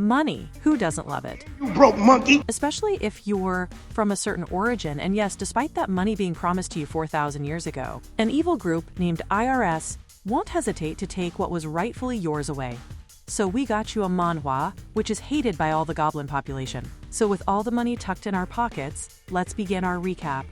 Money, who doesn't love it? You broke monkey! Especially if you're from a certain origin, and yes, despite that money being promised to you 4,000 years ago, an evil group named IRS won't hesitate to take what was rightfully yours away. So we got you a manhwa, which is hated by all the goblin population. So with all the money tucked in our pockets, let's begin our recap.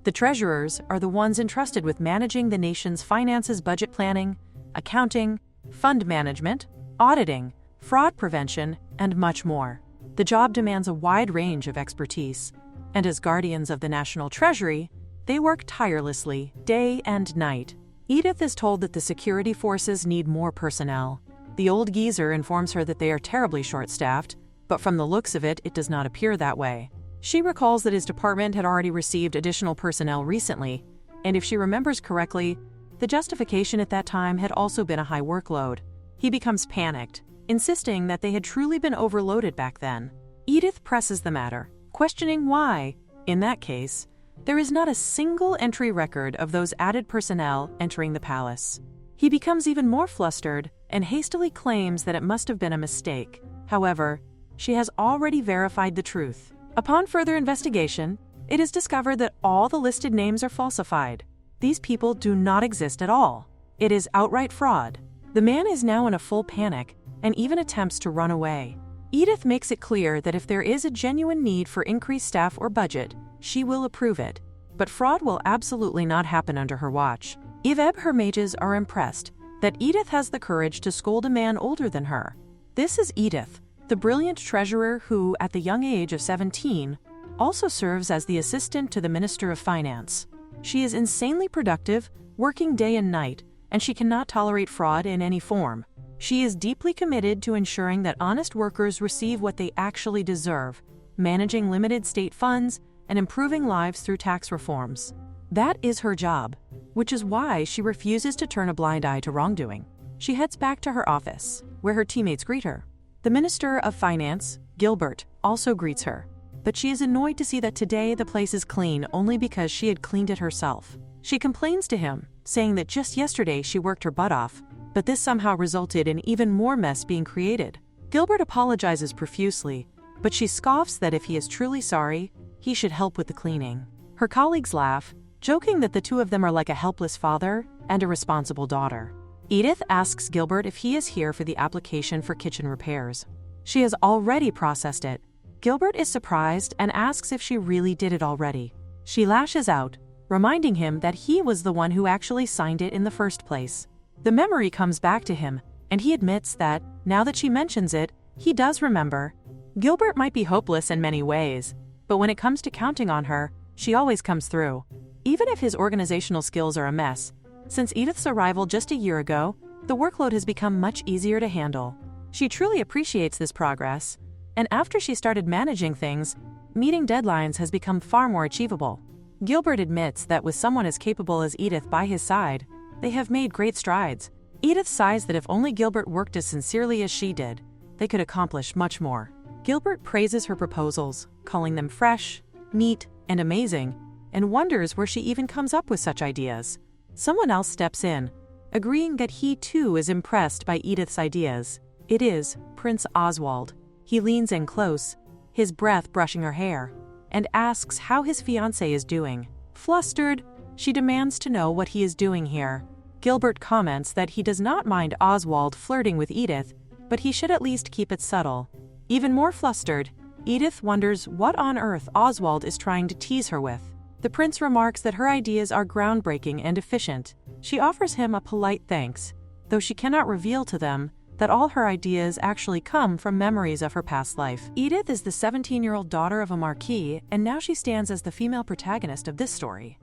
The treasurers are the ones entrusted with managing the nation's finances, budget planning, accounting, fund management, auditing, fraud prevention, and much more. The job demands a wide range of expertise, and as guardians of the national treasury, they work tirelessly, day and night. Edith is told that the security forces need more personnel. The old geezer informs her that they are terribly short-staffed, but from the looks of it, it does not appear that way. She recalls that his department had already received additional personnel recently, and if she remembers correctly, the justification at that time had also been a high workload. He becomes panicked, insisting that they had truly been overloaded back then. Edith presses the matter, questioning why, in that case, there is not a single entry record of those added personnel entering the palace. He becomes even more flustered and hastily claims that it must have been a mistake. However, she has already verified the truth. Upon further investigation, it is discovered that all the listed names are falsified. These people do not exist at all. It is outright fraud. The man is now in a full panic and even attempts to run away. Edith makes it clear that if there is a genuine need for increased staff or budget, she will approve it. But fraud will absolutely not happen under her watch. Her mages are impressed that Edith has the courage to scold a man older than her. This is Edith, the brilliant treasurer who, at the young age of 17, also serves as the assistant to the Minister of Finance. She is insanely productive, working day and night, and she cannot tolerate fraud in any form. She is deeply committed to ensuring that honest workers receive what they actually deserve, managing limited state funds and improving lives through tax reforms. That is her job, which is why she refuses to turn a blind eye to wrongdoing. She heads back to her office, where her teammates greet her. The Minister of Finance, Gilbert, also greets her, but she is annoyed to see that today the place is clean only because she had cleaned it herself. She complains to him, saying that just yesterday she worked her butt off, but this somehow resulted in even more mess being created. Gilbert apologizes profusely, but she scoffs that if he is truly sorry, he should help with the cleaning. Her colleagues laugh, joking that the two of them are like a helpless father and a responsible daughter. Edith asks Gilbert if he is here for the application for kitchen repairs. She has already processed it. Gilbert is surprised and asks if she really did it already. She lashes out, reminding him that he was the one who actually signed it in the first place. The memory comes back to him, and he admits that, now that she mentions it, he does remember. Gilbert might be hopeless in many ways, but when it comes to counting on her, she always comes through. Even if his organizational skills are a mess, since Edith's arrival just a year ago, the workload has become much easier to handle. She truly appreciates this progress, and after she started managing things, meeting deadlines has become far more achievable. Gilbert admits that with someone as capable as Edith by his side, they have made great strides. Edith sighs that if only Gilbert worked as sincerely as she did, they could accomplish much more. Gilbert praises her proposals, calling them fresh, neat, and amazing, and wonders where she even comes up with such ideas. Someone else steps in, agreeing that he too is impressed by Edith's ideas. It is Prince Oswald. He leans in close, his breath brushing her hair, and asks how his fiancée is doing. Flustered, she demands to know what he is doing here. Gilbert comments that he does not mind Oswald flirting with Edith, but he should at least keep it subtle. Even more flustered, Edith wonders what on earth Oswald is trying to tease her with. The prince remarks that her ideas are groundbreaking and efficient. She offers him a polite thanks, though she cannot reveal to them that all her ideas actually come from memories of her past life. Edith is the 17-year-old daughter of a marquis, and now she stands as the female protagonist of this story.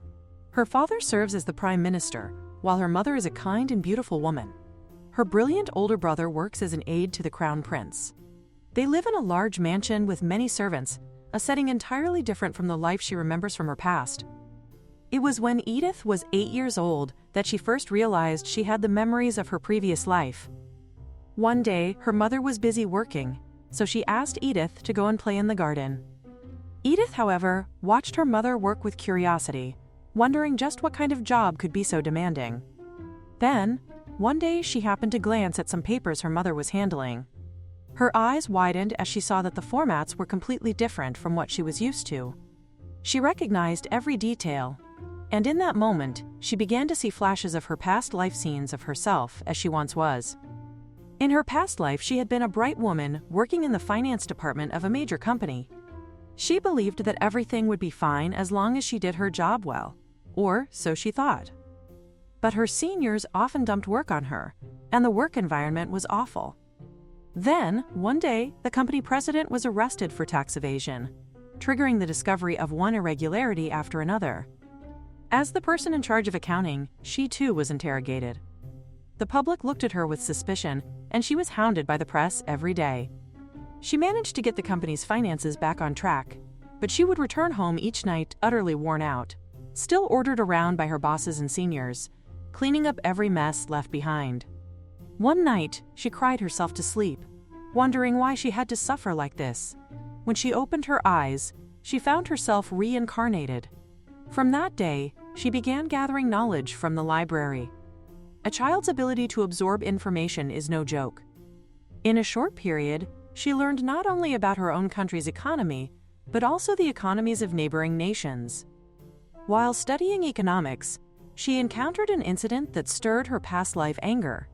Her father serves as the prime minister, while her mother is a kind and beautiful woman. Her brilliant older brother works as an aide to the crown prince. They live in a large mansion with many servants, a setting entirely different from the life she remembers from her past. It was when Edith was 8 years old that she first realized she had the memories of her previous life. One day, her mother was busy working, so she asked Edith to go and play in the garden. Edith, however, watched her mother work with curiosity, wondering just what kind of job could be so demanding. Then, one day she happened to glance at some papers her mother was handling. Her eyes widened as she saw that the formats were completely different from what she was used to. She recognized every detail, and in that moment, she began to see flashes of her past life scenes of herself as she once was. In her past life, she had been a bright woman working in the finance department of a major company. She believed that everything would be fine as long as she did her job well, or so she thought. But her seniors often dumped work on her, and the work environment was awful. Then, one day, the company president was arrested for tax evasion, triggering the discovery of one irregularity after another. As the person in charge of accounting, she too was interrogated. The public looked at her with suspicion, and she was hounded by the press every day. She managed to get the company's finances back on track, but she would return home each night utterly worn out, still ordered around by her bosses and seniors, cleaning up every mess left behind. One night, she cried herself to sleep, wondering why she had to suffer like this. When she opened her eyes, she found herself reincarnated. From that day, she began gathering knowledge from the library. A child's ability to absorb information is no joke. In a short period, she learned not only about her own country's economy, but also the economies of neighboring nations. While studying economics, she encountered an incident that stirred her past life anger.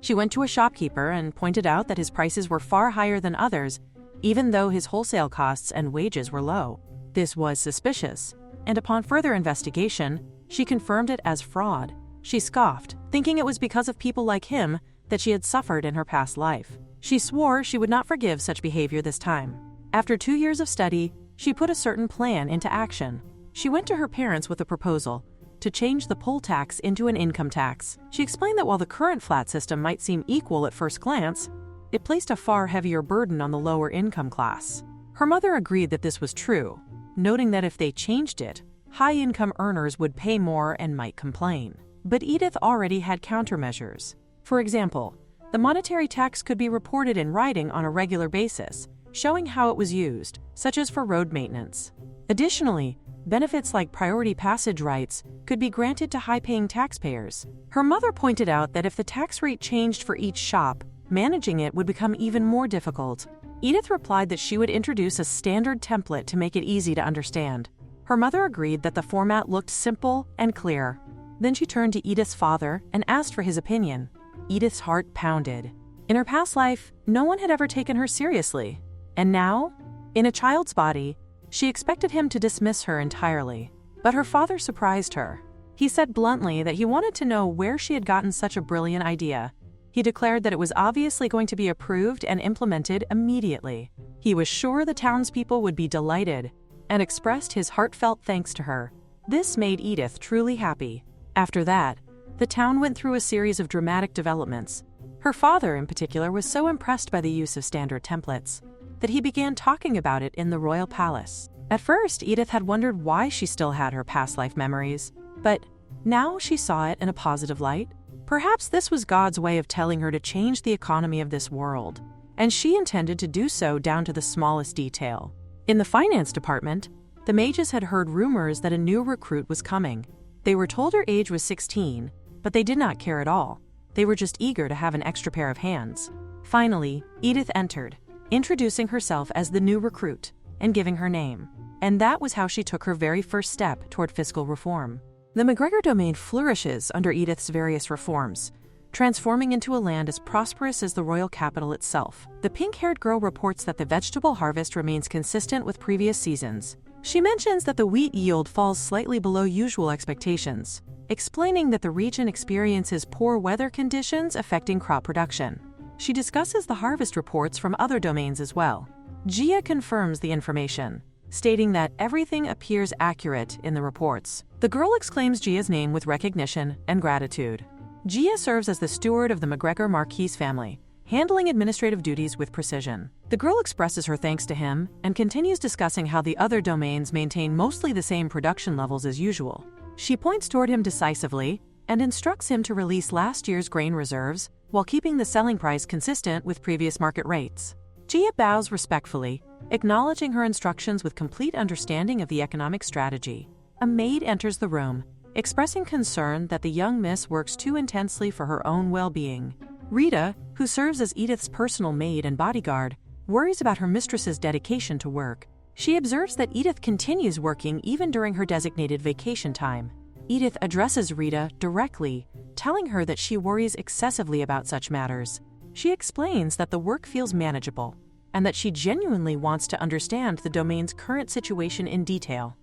She went to a shopkeeper and pointed out that his prices were far higher than others, even though his wholesale costs and wages were low. This was suspicious, and upon further investigation, she confirmed it as fraud. She scoffed, thinking it was because of people like him that she had suffered in her past life. She swore she would not forgive such behavior this time. After 2 years of study, she put a certain plan into action. She went to her parents with a proposal to change the poll tax into an income tax. She explained that while the current flat system might seem equal at first glance, it placed a far heavier burden on the lower income class. Her mother agreed that this was true, noting that if they changed it, high-income earners would pay more and might complain. But Edith already had countermeasures. For example, the monetary tax could be reported in writing on a regular basis, showing how it was used, such as for road maintenance. Additionally, benefits like priority passage rights could be granted to high-paying taxpayers. Her mother pointed out that if the tax rate changed for each shop, managing it would become even more difficult. Edith replied that she would introduce a standard template to make it easy to understand. Her mother agreed that the format looked simple and clear. Then she turned to Edith's father and asked for his opinion. Edith's heart pounded. In her past life, no one had ever taken her seriously. And now, in a child's body, she expected him to dismiss her entirely. But her father surprised her. He said bluntly that he wanted to know where she had gotten such a brilliant idea. He declared that it was obviously going to be approved and implemented immediately. He was sure the townspeople would be delighted and expressed his heartfelt thanks to her. This made Edith truly happy. After that, the town went through a series of dramatic developments. Her father, in particular, was so impressed by the use of standard templates that he began talking about it in the royal palace. At first, Edith had wondered why she still had her past life memories, but now she saw it in a positive light. Perhaps this was God's way of telling her to change the economy of this world, and she intended to do so down to the smallest detail. In the finance department, the mages had heard rumors that a new recruit was coming. They were told her age was 16, but they did not care at all. They were just eager to have an extra pair of hands. Finally, Edith entered, introducing herself as the new recruit and giving her name. And that was how she took her very first step toward fiscal reform. The McGregor domain flourishes under Edith's various reforms, transforming into a land as prosperous as the royal capital itself. The pink-haired girl reports that the vegetable harvest remains consistent with previous seasons. She mentions that the wheat yield falls slightly below usual expectations, explaining that the region experiences poor weather conditions affecting crop production. She discusses the harvest reports from other domains as well. Gia confirms the information, stating that everything appears accurate in the reports. The girl exclaims Gia's name with recognition and gratitude. Gia serves as the steward of the McGregor Marquis family, handling administrative duties with precision. The girl expresses her thanks to him and continues discussing how the other domains maintain mostly the same production levels as usual. She points toward him decisively and instructs him to release last year's grain reserves while keeping the selling price consistent with previous market rates. Gia bows respectfully, acknowledging her instructions with complete understanding of the economic strategy. A maid enters the room, expressing concern that the young miss works too intensely for her own well-being. Rita, who serves as Edith's personal maid and bodyguard, worries about her mistress's dedication to work. She observes that Edith continues working even during her designated vacation time. Edith addresses Rita directly, telling her that she worries excessively about such matters. She explains that the work feels manageable, and that she genuinely wants to understand the domain's current situation in detail.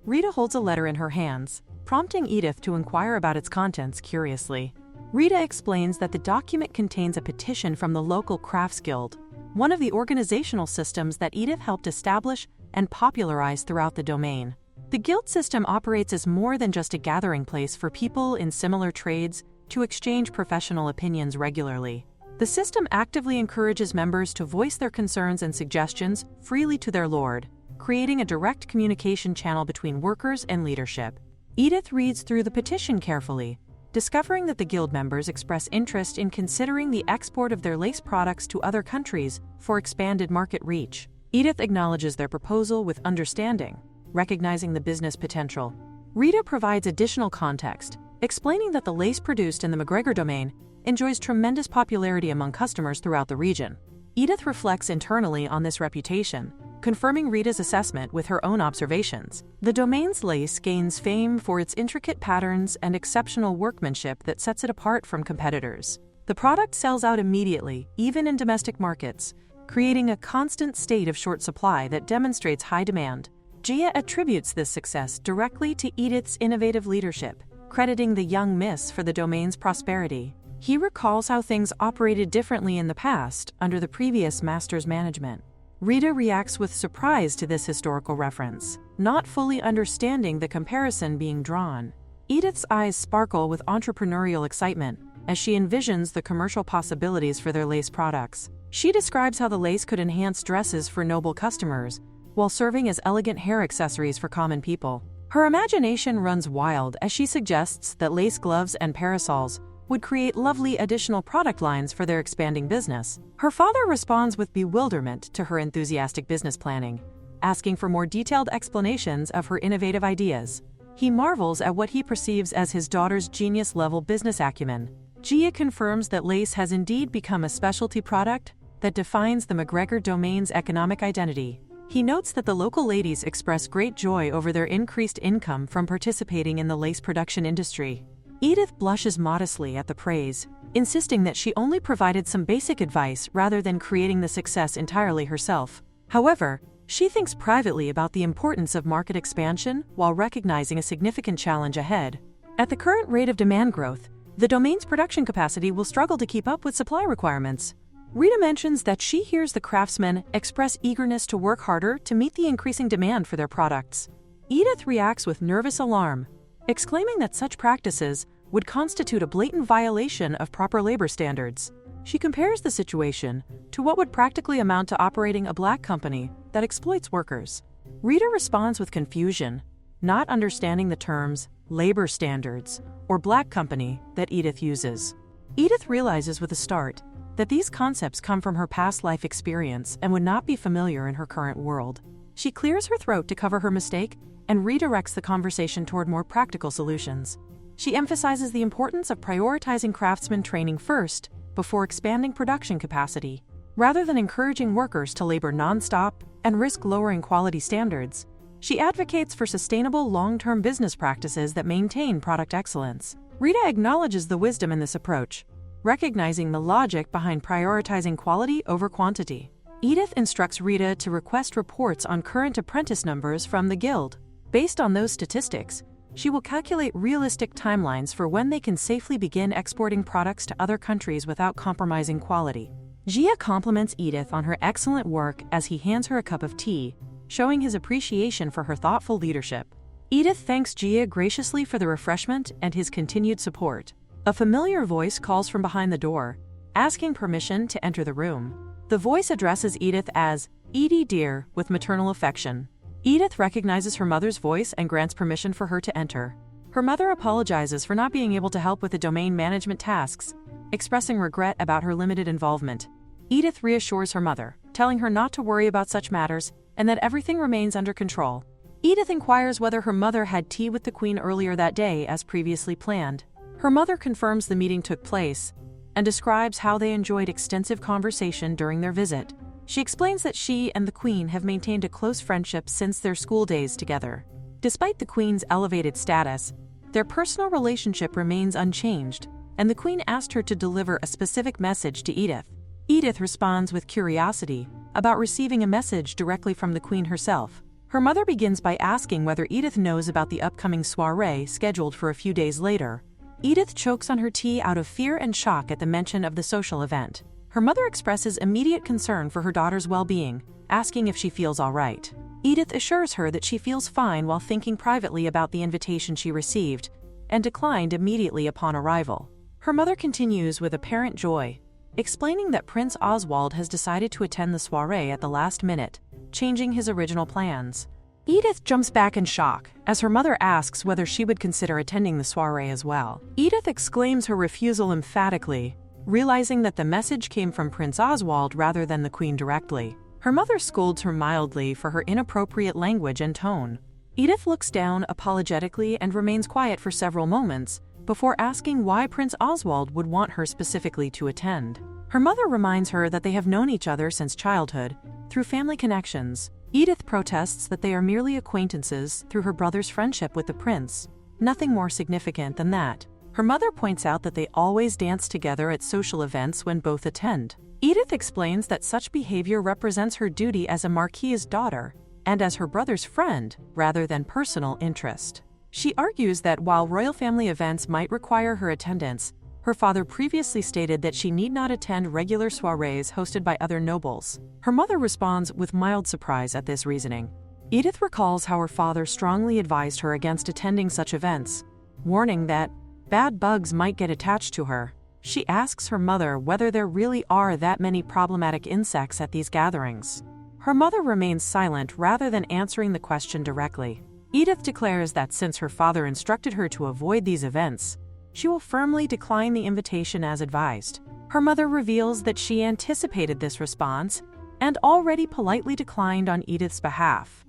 Rita holds a letter in her hands, prompting Edith to inquire about its contents curiously. Rita explains that the document contains a petition from the local crafts guild, one of the organizational systems that Edith helped establish and popularize throughout the domain. The guild system operates as more than just a gathering place for people in similar trades to exchange professional opinions regularly. The system actively encourages members to voice their concerns and suggestions freely to their lord, creating a direct communication channel between workers and leadership. Edith reads through the petition carefully, discovering that the guild members express interest in considering the export of their lace products to other countries for expanded market reach. Edith acknowledges their proposal with understanding, recognizing the business potential. Rita provides additional context, explaining that the lace produced in the McGregor domain enjoys tremendous popularity among customers throughout the region. Edith reflects internally on this reputation, confirming Rita's assessment with her own observations. The domain's lace gains fame for its intricate patterns and exceptional workmanship that sets it apart from competitors. The product sells out immediately, even in domestic markets, creating a constant state of short supply that demonstrates high demand. Gia attributes this success directly to Edith's innovative leadership, crediting the young miss for the domain's prosperity. He recalls how things operated differently in the past under the previous master's management. Rita reacts with surprise to this historical reference, not fully understanding the comparison being drawn. Edith's eyes sparkle with entrepreneurial excitement as she envisions the commercial possibilities for their lace products. She describes how the lace could enhance dresses for noble customers, while serving as elegant hair accessories for common people. Her imagination runs wild as she suggests that lace gloves and parasols would create lovely additional product lines for their expanding business. Her father responds with bewilderment to her enthusiastic business planning, asking for more detailed explanations of her innovative ideas. He marvels at what he perceives as his daughter's genius-level business acumen. Gia confirms that lace has indeed become a specialty product that defines the McGregor domain's economic identity. He notes that the local ladies express great joy over their increased income from participating in the lace production industry. Edith blushes modestly at the praise, insisting that she only provided some basic advice rather than creating the success entirely herself. However, she thinks privately about the importance of market expansion while recognizing a significant challenge ahead. At the current rate of demand growth, the domain's production capacity will struggle to keep up with supply requirements. Rita mentions that she hears the craftsmen express eagerness to work harder to meet the increasing demand for their products. Edith reacts with nervous alarm, exclaiming that such practices would constitute a blatant violation of proper labor standards. She compares the situation to what would practically amount to operating a black company that exploits workers. Rita responds with confusion, not understanding the terms labor standards or black company that Edith uses. Edith realizes with a start that these concepts come from her past life experience and would not be familiar in her current world. She clears her throat to cover her mistake and redirects the conversation toward more practical solutions. She emphasizes the importance of prioritizing craftsman training first before expanding production capacity. Rather than encouraging workers to labor nonstop and risk lowering quality standards, she advocates for sustainable long-term business practices that maintain product excellence. Rita acknowledges the wisdom in this approach, recognizing the logic behind prioritizing quality over quantity. Edith instructs Rita to request reports on current apprentice numbers from the guild. Based on those statistics, she will calculate realistic timelines for when they can safely begin exporting products to other countries without compromising quality. Gia compliments Edith on her excellent work as he hands her a cup of tea, showing his appreciation for her thoughtful leadership. Edith thanks Gia graciously for the refreshment and his continued support. A familiar voice calls from behind the door, asking permission to enter the room. The voice addresses Edith as Edie dear with maternal affection. Edith recognizes her mother's voice and grants permission for her to enter. Her mother apologizes for not being able to help with the domain management tasks, expressing regret about her limited involvement. Edith reassures her mother, telling her not to worry about such matters and that everything remains under control. Edith inquires whether her mother had tea with the Queen earlier that day as previously planned. Her mother confirms the meeting took place, and describes how they enjoyed extensive conversation during their visit. She explains that she and the Queen have maintained a close friendship since their school days together. Despite the Queen's elevated status, their personal relationship remains unchanged, and the Queen asked her to deliver a specific message to Edith. Edith responds with curiosity about receiving a message directly from the Queen herself. Her mother begins by asking whether Edith knows about the upcoming soiree scheduled for a few days later. Edith chokes on her tea out of fear and shock at the mention of the social event. Her mother expresses immediate concern for her daughter's well-being, asking if she feels all right. Edith assures her that she feels fine while thinking privately about the invitation she received, and declined immediately upon arrival. Her mother continues with apparent joy, explaining that Prince Oswald has decided to attend the soiree at the last minute, changing his original plans. Edith jumps back in shock as her mother asks whether she would consider attending the soiree as well. Edith exclaims her refusal emphatically, realizing that the message came from Prince Oswald rather than the Queen directly. Her mother scolds her mildly for her inappropriate language and tone. Edith looks down apologetically and remains quiet for several moments before asking why Prince Oswald would want her specifically to attend. Her mother reminds her that they have known each other since childhood, through family connections. Edith protests that they are merely acquaintances through her brother's friendship with the prince, nothing more significant than that. Her mother points out that they always dance together at social events when both attend. Edith explains that such behavior represents her duty as a marquis's daughter and as her brother's friend rather than personal interest. She argues that while royal family events might require her attendance, her father previously stated that she need not attend regular soirees hosted by other nobles. Her mother responds with mild surprise at this reasoning. Edith recalls how her father strongly advised her against attending such events, warning that bad bugs might get attached to her. She asks her mother whether there really are that many problematic insects at these gatherings. Her mother remains silent rather than answering the question directly. Edith declares that since her father instructed her to avoid these events, she will firmly decline the invitation as advised. Her mother reveals that she anticipated this response and already politely declined on Edith's behalf.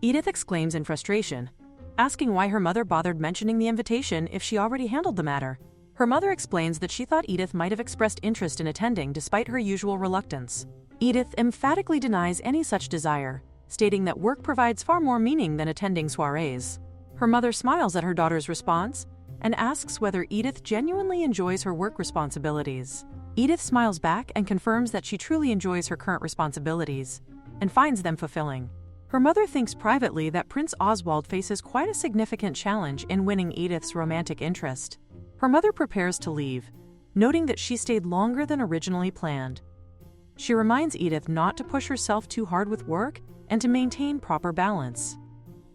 Edith exclaims in frustration, asking why her mother bothered mentioning the invitation if she already handled the matter. Her mother explains that she thought Edith might have expressed interest in attending despite her usual reluctance. Edith emphatically denies any such desire, stating that work provides far more meaning than attending soirees. Her mother smiles at her daughter's response and asks whether Edith genuinely enjoys her work responsibilities. Edith smiles back and confirms that she truly enjoys her current responsibilities and finds them fulfilling. Her mother thinks privately that Prince Oswald faces quite a significant challenge in winning Edith's romantic interest. Her mother prepares to leave, noting that she stayed longer than originally planned. She reminds Edith not to push herself too hard with work and to maintain proper balance.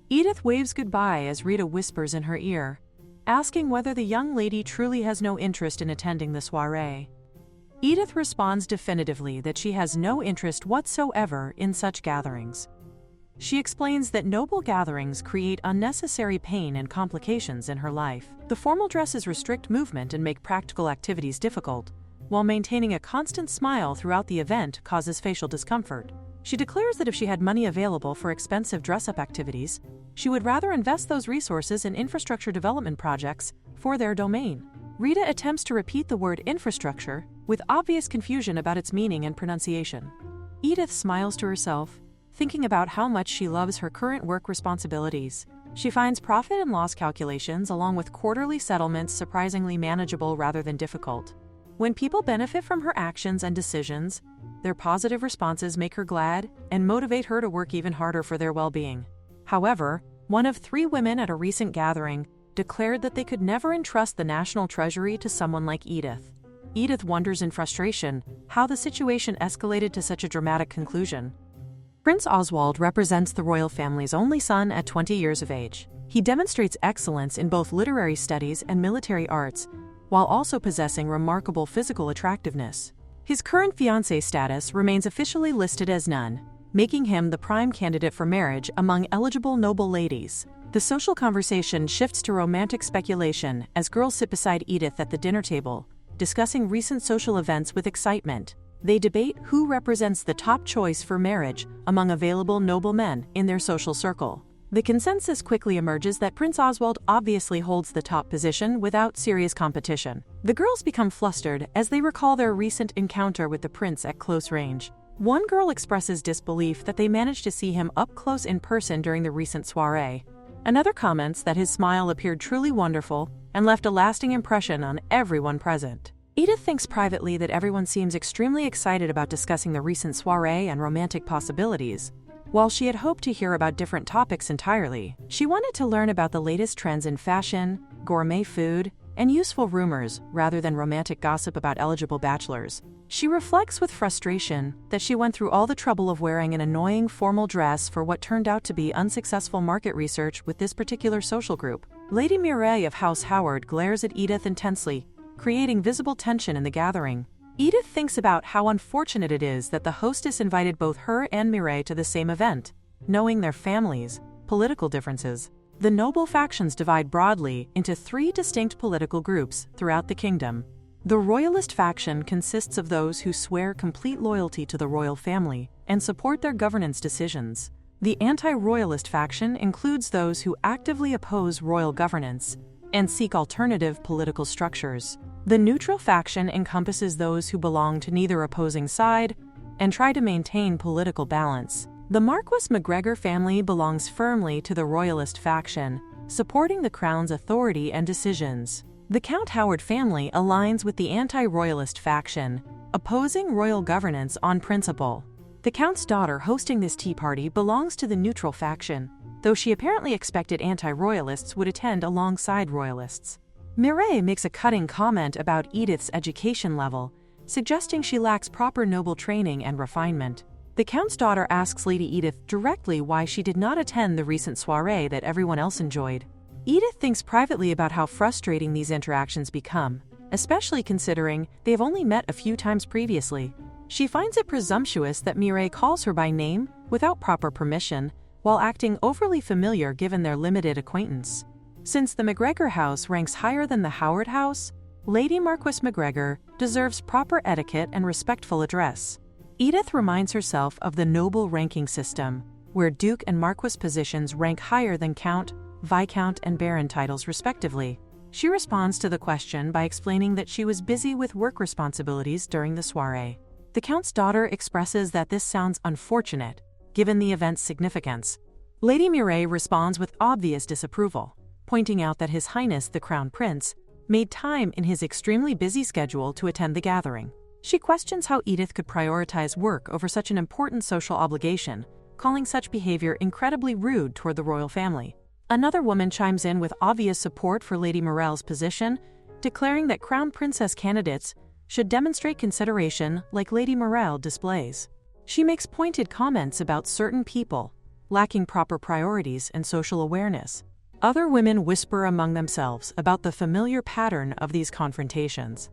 Edith waves goodbye as Rita whispers in her ear, asking whether the young lady truly has no interest in attending the soiree. Edith responds definitively that she has no interest whatsoever in such gatherings. She explains that noble gatherings create unnecessary pain and complications in her life. The formal dresses restrict movement and make practical activities difficult, while maintaining a constant smile throughout the event causes facial discomfort. She declares that if she had money available for expensive dress-up activities, she would rather invest those resources in infrastructure development projects for their domain. Rita attempts to repeat the word infrastructure with obvious confusion about its meaning and pronunciation. Edith smiles to herself, thinking about how much she loves her current work responsibilities. She finds profit and loss calculations along with quarterly settlements surprisingly manageable rather than difficult. When people benefit from her actions and decisions, their positive responses make her glad and motivate her to work even harder for their well-being. However, one of 3 women at a recent gathering declared that they could never entrust the national treasury to someone like Edith. Edith wonders in frustration how the situation escalated to such a dramatic conclusion. Prince Oswald represents the royal family's only son at 20 years of age. He demonstrates excellence in both literary studies and military arts, while also possessing remarkable physical attractiveness. His current fiancé status remains officially listed as none, making him the prime candidate for marriage among eligible noble ladies. The social conversation shifts to romantic speculation as girls sit beside Edith at the dinner table, discussing recent social events with excitement. They debate who represents the top choice for marriage among available noble men in their social circle. The consensus quickly emerges that Prince Oswald obviously holds the top position without serious competition. The girls become flustered as they recall their recent encounter with the prince at close range. One girl expresses disbelief that they managed to see him up close in person during the recent soiree. Another comments that his smile appeared truly wonderful and left a lasting impression on everyone present. Edith thinks privately that everyone seems extremely excited about discussing the recent soiree and romantic possibilities. While she had hoped to hear about different topics entirely, she wanted to learn about the latest trends in fashion, gourmet food, and useful rumors rather than romantic gossip about eligible bachelors. She reflects with frustration that she went through all the trouble of wearing an annoying formal dress for what turned out to be unsuccessful market research with this particular social group. Lady Mireille of House Howard glares at Edith intensely, creating visible tension in the gathering. Edith thinks about how unfortunate it is that the hostess invited both her and Mireille to the same event, knowing their families' political differences. The noble factions divide broadly into 3 distinct political groups throughout the kingdom. The royalist faction consists of those who swear complete loyalty to the royal family and support their governance decisions. The anti-royalist faction includes those who actively oppose royal governance and seek alternative political structures. The neutral faction encompasses those who belong to neither opposing side and try to maintain political balance. The Marquis McGregor family belongs firmly to the royalist faction, supporting the crown's authority and decisions. The Count Howard family aligns with the anti-royalist faction, opposing royal governance on principle. The Count's daughter hosting this tea party belongs to the neutral faction, though she apparently expected anti-royalists would attend alongside royalists. Mireille makes a cutting comment about Edith's education level, suggesting she lacks proper noble training and refinement. The Count's daughter asks Lady Edith directly why she did not attend the recent soiree that everyone else enjoyed. Edith thinks privately about how frustrating these interactions become, especially considering they have only met a few times previously. She finds it presumptuous that Mireille calls her by name without proper permission, while acting overly familiar given their limited acquaintance. Since the McGregor house ranks higher than the Howard house, Lady Marquis McGregor deserves proper etiquette and respectful address. Edith reminds herself of the noble ranking system, where Duke and Marquis positions rank higher than Count, Viscount, and Baron titles respectively. She responds to the question by explaining that she was busy with work responsibilities during the soiree. The Count's daughter expresses that this sounds unfortunate, given the event's significance. Lady Mireille responds with obvious disapproval, pointing out that His Highness the Crown Prince made time in his extremely busy schedule to attend the gathering. She questions how Edith could prioritize work over such an important social obligation, calling such behavior incredibly rude toward the royal family. Another woman chimes in with obvious support for Lady Mireille's position, declaring that Crown Princess candidates should demonstrate consideration like Lady Mireille displays. She makes pointed comments about certain people lacking proper priorities and social awareness. Other women whisper among themselves about the familiar pattern of these confrontations.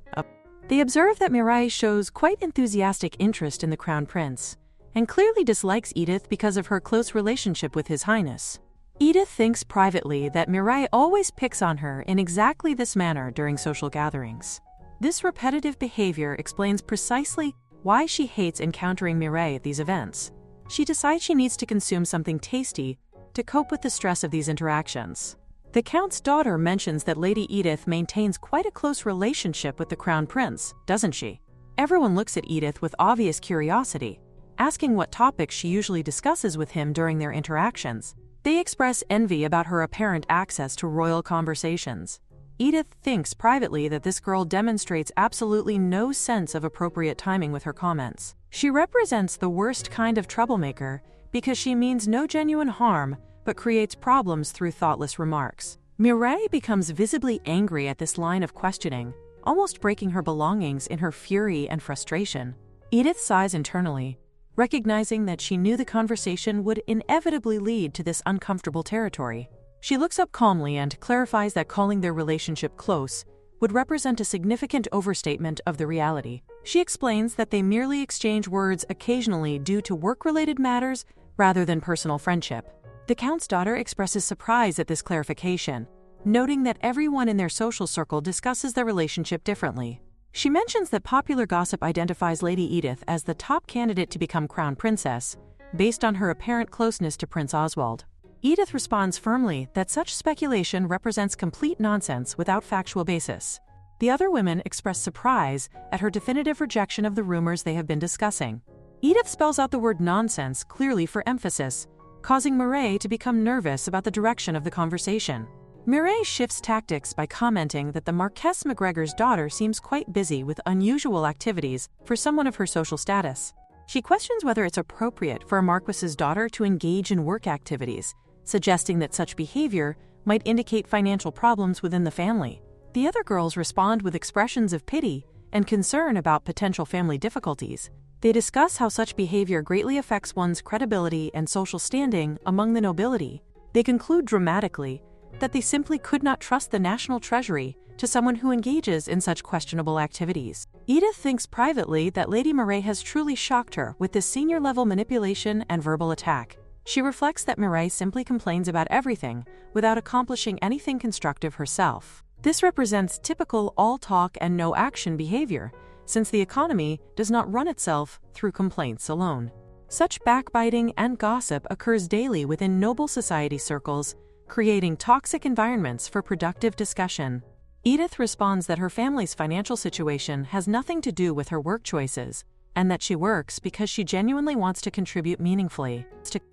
They observe that Mireille shows quite enthusiastic interest in the Crown Prince, and clearly dislikes Edith because of her close relationship with His Highness. Edith thinks privately that Mireille always picks on her in exactly this manner during social gatherings. This repetitive behavior explains precisely why she hates encountering Mireille at these events. She decides she needs to consume something tasty to cope with the stress of these interactions. The Count's daughter mentions that Lady Edith maintains quite a close relationship with the Crown Prince, doesn't she? Everyone looks at Edith with obvious curiosity, asking what topics she usually discusses with him during their interactions. They express envy about her apparent access to royal conversations. Edith thinks privately that this girl demonstrates absolutely no sense of appropriate timing with her comments. She represents the worst kind of troublemaker because she means no genuine harm but creates problems through thoughtless remarks. Mireille becomes visibly angry at this line of questioning, almost breaking her belongings in her fury and frustration. Edith sighs internally, recognizing that she knew the conversation would inevitably lead to this uncomfortable territory. She looks up calmly and clarifies that calling their relationship close would represent a significant overstatement of the reality. She explains that they merely exchange words occasionally due to work-related matters rather than personal friendship. The Count's daughter expresses surprise at this clarification, noting that everyone in their social circle discusses their relationship differently. She mentions that popular gossip identifies Lady Edith as the top candidate to become Crown Princess, based on her apparent closeness to Prince Oswald. Edith responds firmly that such speculation represents complete nonsense without factual basis. The other women express surprise at her definitive rejection of the rumors they have been discussing. Edith spells out the word nonsense clearly for emphasis, causing Mireille to become nervous about the direction of the conversation. Mireille shifts tactics by commenting that the Marquess McGregor's daughter seems quite busy with unusual activities for someone of her social status. She questions whether it's appropriate for a Marquess's daughter to engage in work activities, suggesting that such behavior might indicate financial problems within the family. The other girls respond with expressions of pity and concern about potential family difficulties. They discuss how such behavior greatly affects one's credibility and social standing among the nobility. They conclude dramatically that they simply could not trust the national treasury to someone who engages in such questionable activities. Edith thinks privately that Lady Mireille has truly shocked her with this senior-level manipulation and verbal attack. She reflects that Mireille simply complains about everything without accomplishing anything constructive herself. This represents typical all-talk and no-action behavior, since the economy does not run itself through complaints alone. Such backbiting and gossip occurs daily within noble society circles, creating toxic environments for productive discussion. Edith responds that her family's financial situation has nothing to do with her work choices, and that she works because she genuinely wants to contribute meaningfully.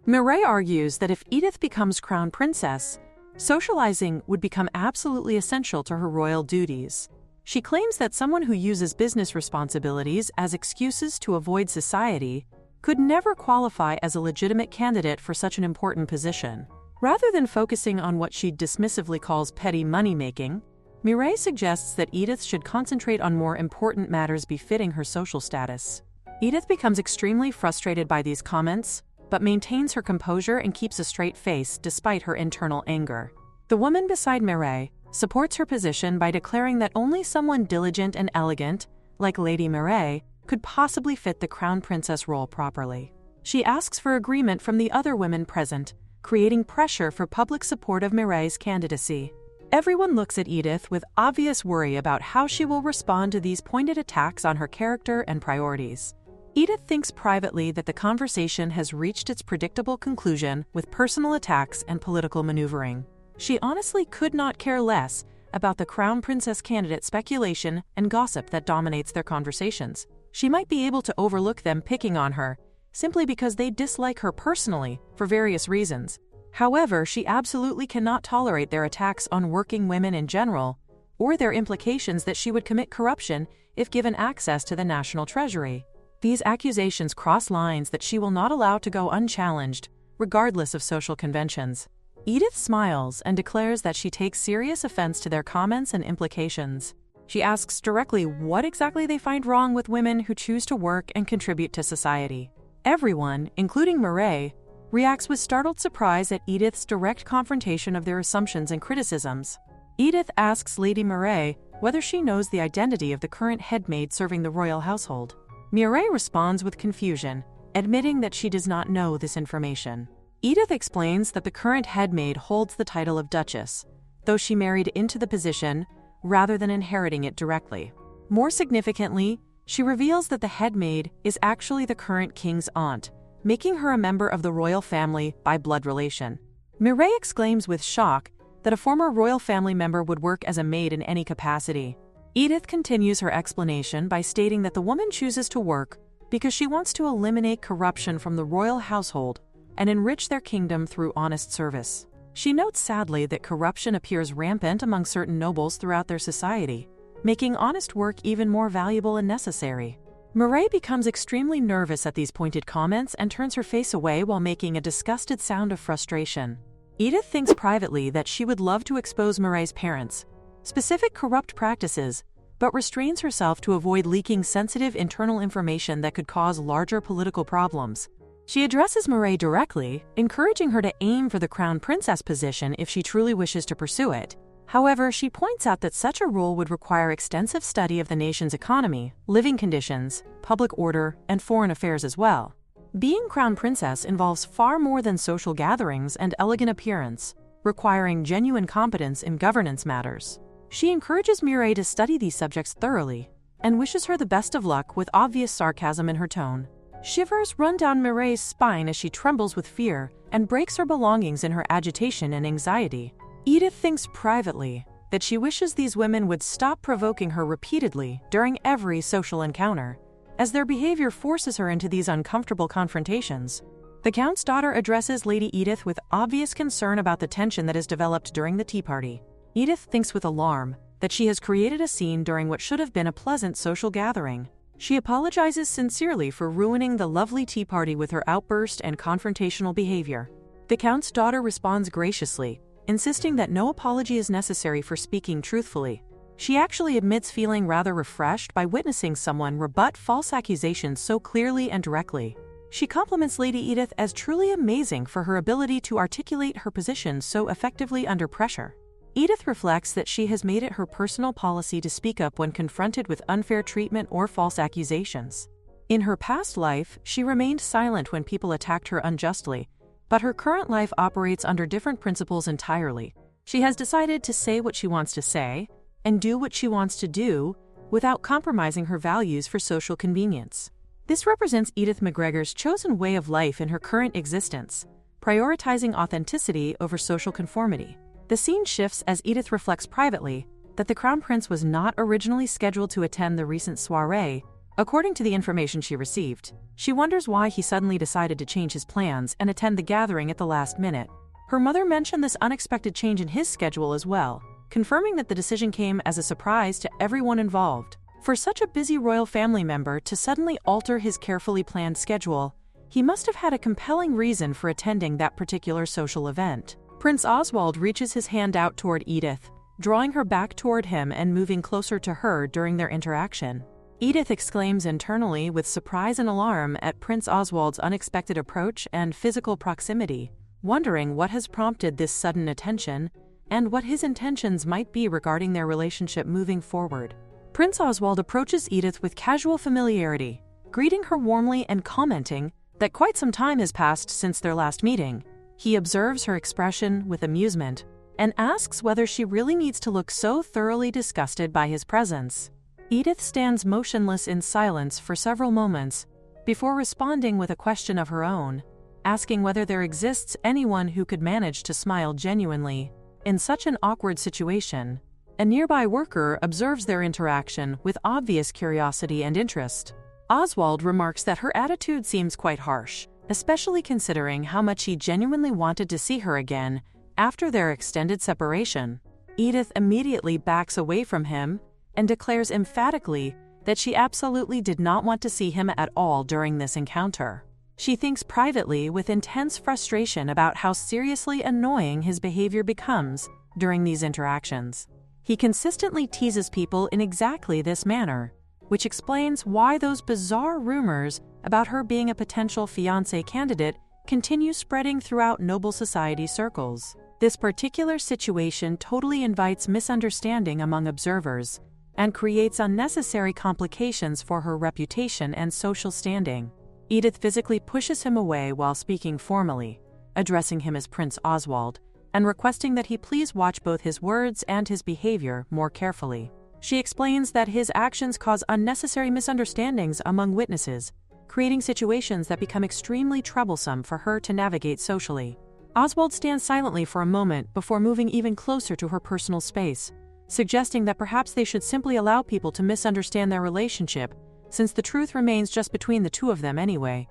Mireille argues that if Edith becomes crown princess, socializing would become absolutely essential to her royal duties. She claims that someone who uses business responsibilities as excuses to avoid society could never qualify as a legitimate candidate for such an important position. Rather than focusing on what she dismissively calls petty money-making, Mireille suggests that Edith should concentrate on more important matters befitting her social status. Edith becomes extremely frustrated by these comments, but maintains her composure and keeps a straight face despite her internal anger. The woman beside Mireille supports her position by declaring that only someone diligent and elegant, like Lady Mireille, could possibly fit the crown princess role properly. She asks for agreement from the other women present, creating pressure for public support of Mireille's candidacy. Everyone looks at Edith with obvious worry about how she will respond to these pointed attacks on her character and priorities. Edith thinks privately that the conversation has reached its predictable conclusion with personal attacks and political maneuvering. She honestly could not care less about the crown princess candidate speculation and gossip that dominates their conversations. She might be able to overlook them picking on her, simply because they dislike her personally for various reasons. However, she absolutely cannot tolerate their attacks on working women in general, or their implications that she would commit corruption if given access to the national treasury. These accusations cross lines that she will not allow to go unchallenged, regardless of social conventions. Edith smiles and declares that she takes serious offense to their comments and implications. She asks directly what exactly they find wrong with women who choose to work and contribute to society. Everyone, including Mireille, reacts with startled surprise at Edith's direct confrontation of their assumptions and criticisms. Edith asks Lady Mireille whether she knows the identity of the current headmaid serving the royal household. Mireille responds with confusion, admitting that she does not know this information. Edith explains that the current headmaid holds the title of Duchess, though she married into the position rather than inheriting it directly. More significantly, she reveals that the headmaid is actually the current king's aunt, making her a member of the royal family by blood relation. Mireille exclaims with shock that a former royal family member would work as a maid in any capacity. Edith continues her explanation by stating that the woman chooses to work because she wants to eliminate corruption from the royal household and enrich their kingdom through honest service. She notes sadly that corruption appears rampant among certain nobles throughout their society, making honest work even more valuable and necessary. Mireille becomes extremely nervous at these pointed comments and turns her face away while making a disgusted sound of frustration. Edith thinks privately that she would love to expose Mireille's parents' specific corrupt practices, but restrains herself to avoid leaking sensitive internal information that could cause larger political problems. She addresses Mireille directly, encouraging her to aim for the crown princess position if she truly wishes to pursue it. However, she points out that such a role would require extensive study of the nation's economy, living conditions, public order, and foreign affairs as well. Being crown princess involves far more than social gatherings and elegant appearance, requiring genuine competence in governance matters. She encourages Mireille to study these subjects thoroughly and wishes her the best of luck with obvious sarcasm in her tone. Shivers run down Mireille's spine as she trembles with fear and breaks her belongings in her agitation and anxiety. Edith thinks privately that she wishes these women would stop provoking her repeatedly during every social encounter, as their behavior forces her into these uncomfortable confrontations. The Count's daughter addresses Lady Edith with obvious concern about the tension that has developed during the tea party. Edith thinks with alarm that she has created a scene during what should have been a pleasant social gathering. She apologizes sincerely for ruining the lovely tea party with her outburst and confrontational behavior. The Count's daughter responds graciously, insisting that no apology is necessary for speaking truthfully. She actually admits feeling rather refreshed by witnessing someone rebut false accusations so clearly and directly. She compliments Lady Edith as truly amazing for her ability to articulate her position so effectively under pressure. Edith reflects that she has made it her personal policy to speak up when confronted with unfair treatment or false accusations. In her past life, she remained silent when people attacked her unjustly, but her current life operates under different principles entirely. She has decided to say what she wants to say and do what she wants to do without compromising her values for social convenience. This represents Edith McGregor's chosen way of life in her current existence, prioritizing authenticity over social conformity. The scene shifts as Edith reflects privately that the Crown Prince was not originally scheduled to attend the recent soirée, according to the information she received. She wonders why he suddenly decided to change his plans and attend the gathering at the last minute. Her mother mentioned this unexpected change in his schedule as well, confirming that the decision came as a surprise to everyone involved. For such a busy royal family member to suddenly alter his carefully planned schedule, he must have had a compelling reason for attending that particular social event. Prince Oswald reaches his hand out toward Edith, drawing her back toward him and moving closer to her during their interaction. Edith exclaims internally with surprise and alarm at Prince Oswald's unexpected approach and physical proximity, wondering what has prompted this sudden attention and what his intentions might be regarding their relationship moving forward. Prince Oswald approaches Edith with casual familiarity, greeting her warmly and commenting that quite some time has passed since their last meeting. He observes her expression with amusement and asks whether she really needs to look so thoroughly disgusted by his presence. Edith stands motionless in silence for several moments before responding with a question of her own, asking whether there exists anyone who could manage to smile genuinely in such an awkward situation. A nearby worker observes their interaction with obvious curiosity and interest. Oswald remarks that her attitude seems quite harsh, especially considering how much he genuinely wanted to see her again after their extended separation. Edith immediately backs away from him and declares emphatically that she absolutely did not want to see him at all during this encounter. She thinks privately with intense frustration about how seriously annoying his behavior becomes during these interactions. He consistently teases people in exactly this manner, which explains why those bizarre rumors about her being a potential fiancé candidate continue spreading throughout noble society circles. This particular situation totally invites misunderstanding among observers and creates unnecessary complications for her reputation and social standing. Edith physically pushes him away while speaking formally, addressing him as Prince Oswald, and requesting that he please watch both his words and his behavior more carefully. She explains that his actions cause unnecessary misunderstandings among witnesses, creating situations that become extremely troublesome for her to navigate socially. Oswald stands silently for a moment before moving even closer to her personal space, suggesting that perhaps they should simply allow people to misunderstand their relationship, since the truth remains just between the two of them anyway.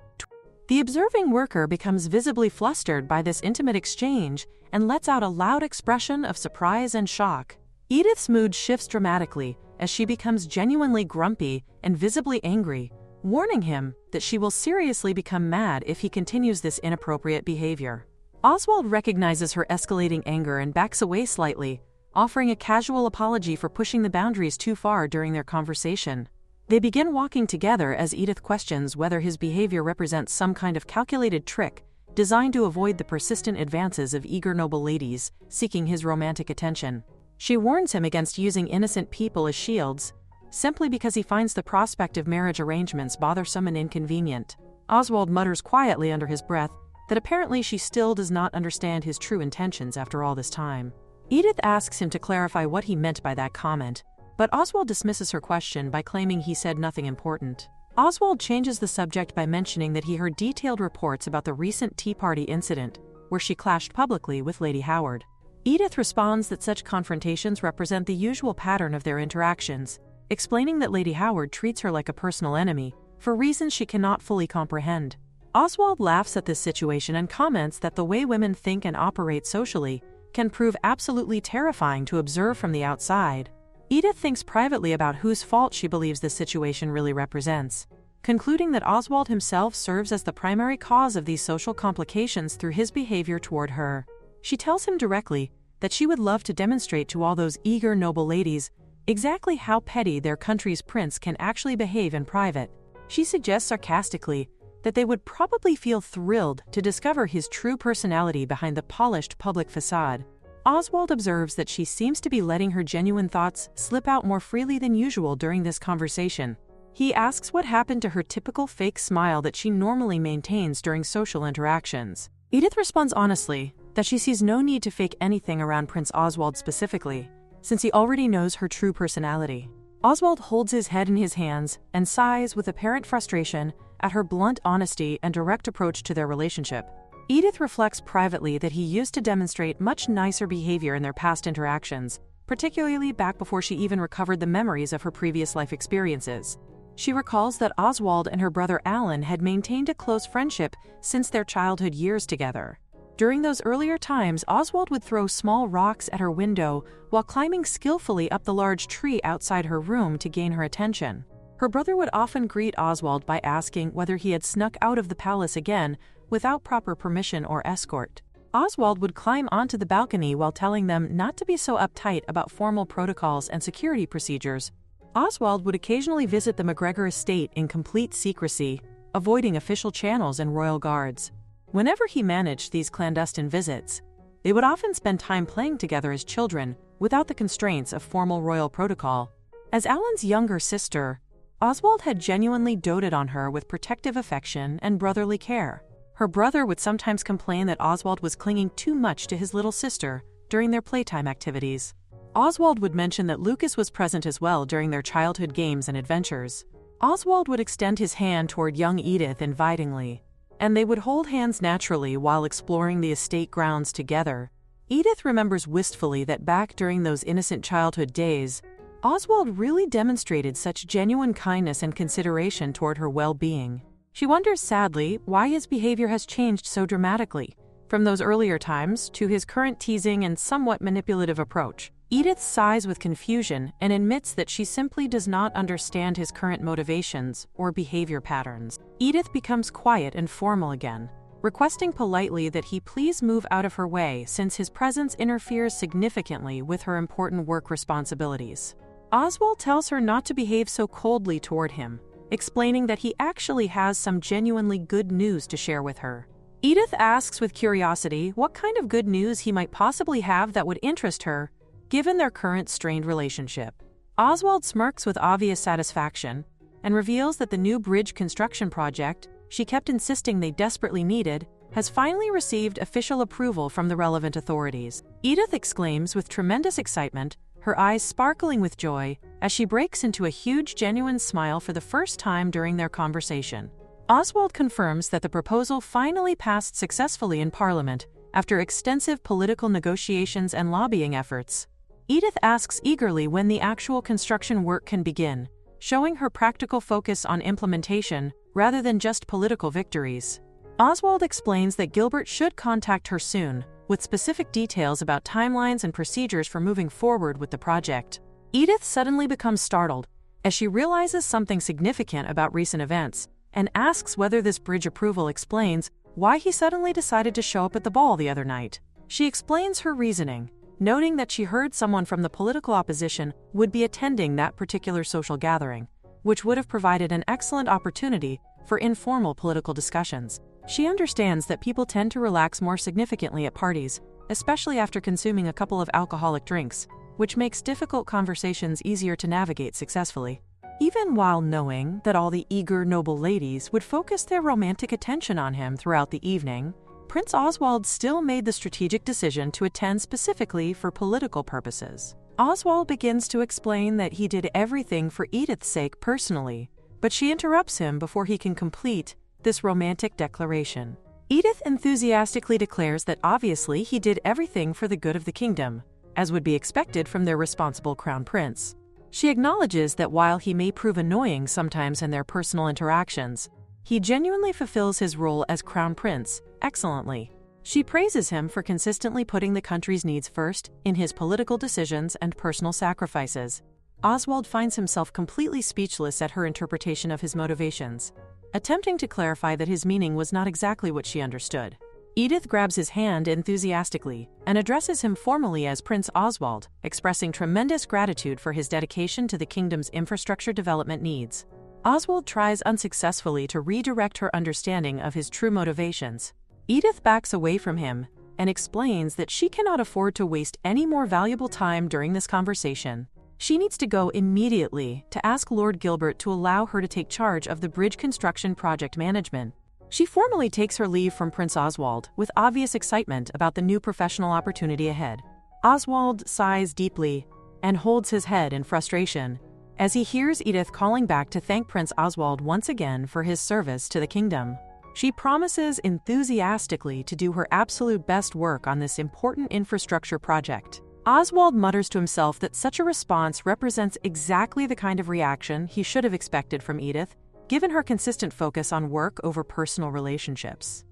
The observing worker becomes visibly flustered by this intimate exchange and lets out a loud expression of surprise and shock. Edith's mood shifts dramatically as she becomes genuinely grumpy and visibly angry, warning him that she will seriously become mad if he continues this inappropriate behavior. Oswald recognizes her escalating anger and backs away slightly, offering a casual apology for pushing the boundaries too far during their conversation. They begin walking together as Edith questions whether his behavior represents some kind of calculated trick designed to avoid the persistent advances of eager noble ladies seeking his romantic attention. She warns him against using innocent people as shields, simply because he finds the prospect of marriage arrangements bothersome and inconvenient. Oswald mutters quietly under his breath that apparently she still does not understand his true intentions after all this time. Edith asks him to clarify what he meant by that comment, but Oswald dismisses her question by claiming he said nothing important. Oswald changes the subject by mentioning that he heard detailed reports about the recent Tea Party incident, where she clashed publicly with Lady Howard. Edith responds that such confrontations represent the usual pattern of their interactions, explaining that Lady Howard treats her like a personal enemy, for reasons she cannot fully comprehend. Oswald laughs at this situation and comments that the way women think and operate socially can prove absolutely terrifying to observe from the outside. Edith thinks privately about whose fault she believes this situation really represents, concluding that Oswald himself serves as the primary cause of these social complications through his behavior toward her. She tells him directly that she would love to demonstrate to all those eager noble ladies exactly how petty their country's prince can actually behave in private. She suggests sarcastically that they would probably feel thrilled to discover his true personality behind the polished public facade. Oswald observes that she seems to be letting her genuine thoughts slip out more freely than usual during this conversation. He asks what happened to her typical fake smile that she normally maintains during social interactions. Edith responds honestly that she sees no need to fake anything around Prince Oswald specifically, since he already knows her true personality. Oswald holds his head in his hands and sighs with apparent frustration at her blunt honesty and direct approach to their relationship. Edith reflects privately that he used to demonstrate much nicer behavior in their past interactions, particularly back before she even recovered the memories of her previous life experiences. She recalls that Oswald and her brother Alan had maintained a close friendship since their childhood years together. During those earlier times, Oswald would throw small rocks at her window while climbing skillfully up the large tree outside her room to gain her attention. Her brother would often greet Oswald by asking whether he had snuck out of the palace again without proper permission or escort. Oswald would climb onto the balcony while telling them not to be so uptight about formal protocols and security procedures. Oswald would occasionally visit the McGregor estate in complete secrecy, avoiding official channels and royal guards. Whenever he managed these clandestine visits, they would often spend time playing together as children without the constraints of formal royal protocol. As Alan's younger sister, Oswald had genuinely doted on her with protective affection and brotherly care. Her brother would sometimes complain that Oswald was clinging too much to his little sister during their playtime activities. Oswald would mention that Lucas was present as well during their childhood games and adventures. Oswald would extend his hand toward young Edith invitingly, and they would hold hands naturally while exploring the estate grounds together. Edith remembers wistfully that back during those innocent childhood days, Oswald really demonstrated such genuine kindness and consideration toward her well-being. She wonders sadly why his behavior has changed so dramatically, from those earlier times to his current teasing and somewhat manipulative approach. Edith sighs with confusion and admits that she simply does not understand his current motivations or behavior patterns. Edith becomes quiet and formal again, requesting politely that he please move out of her way since his presence interferes significantly with her important work responsibilities. Oswald tells her not to behave so coldly toward him, explaining that he actually has some genuinely good news to share with her. Edith asks with curiosity what kind of good news he might possibly have that would interest her, given their current strained relationship. Oswald smirks with obvious satisfaction and reveals that the new bridge construction project she kept insisting they desperately needed has finally received official approval from the relevant authorities. Edith exclaims with tremendous excitement, her eyes sparkling with joy as she breaks into a huge genuine smile for the first time during their conversation. Oswald confirms that the proposal finally passed successfully in Parliament after extensive political negotiations and lobbying efforts. Edith asks eagerly when the actual construction work can begin, showing her practical focus on implementation rather than just political victories. Oswald explains that Gilbert should contact her soon, with specific details about timelines and procedures for moving forward with the project. Edith suddenly becomes startled as she realizes something significant about recent events and asks whether this bridge approval explains why he suddenly decided to show up at the ball the other night. She explains her reasoning, noting that she heard someone from the political opposition would be attending that particular social gathering, which would have provided an excellent opportunity for informal political discussions. She understands that people tend to relax more significantly at parties, especially after consuming a couple of alcoholic drinks, which makes difficult conversations easier to navigate successfully. Even while knowing that all the eager noble ladies would focus their romantic attention on him throughout the evening, Prince Oswald still made the strategic decision to attend specifically for political purposes. Oswald begins to explain that he did everything for Edith's sake personally, but she interrupts him before he can complete this romantic declaration. Edith enthusiastically declares that obviously he did everything for the good of the kingdom, as would be expected from their responsible crown prince. She acknowledges that while he may prove annoying sometimes in their personal interactions, he genuinely fulfills his role as crown prince excellently. She praises him for consistently putting the country's needs first in his political decisions and personal sacrifices. Oswald finds himself completely speechless at her interpretation of his motivations, attempting to clarify that his meaning was not exactly what she understood. Edith grabs his hand enthusiastically and addresses him formally as Prince Oswald, expressing tremendous gratitude for his dedication to the kingdom's infrastructure development needs. Oswald tries unsuccessfully to redirect her understanding of his true motivations. Edith backs away from him and explains that she cannot afford to waste any more valuable time during this conversation. She needs to go immediately to ask Lord Gilbert to allow her to take charge of the bridge construction project management. She formally takes her leave from Prince Oswald with obvious excitement about the new professional opportunity ahead. Oswald sighs deeply and holds his head in frustration as he hears Edith calling back to thank Prince Oswald once again for his service to the kingdom. She promises enthusiastically to do her absolute best work on this important infrastructure project. Oswald mutters to himself that such a response represents exactly the kind of reaction he should have expected from Edith, given her consistent focus on work over personal relationships.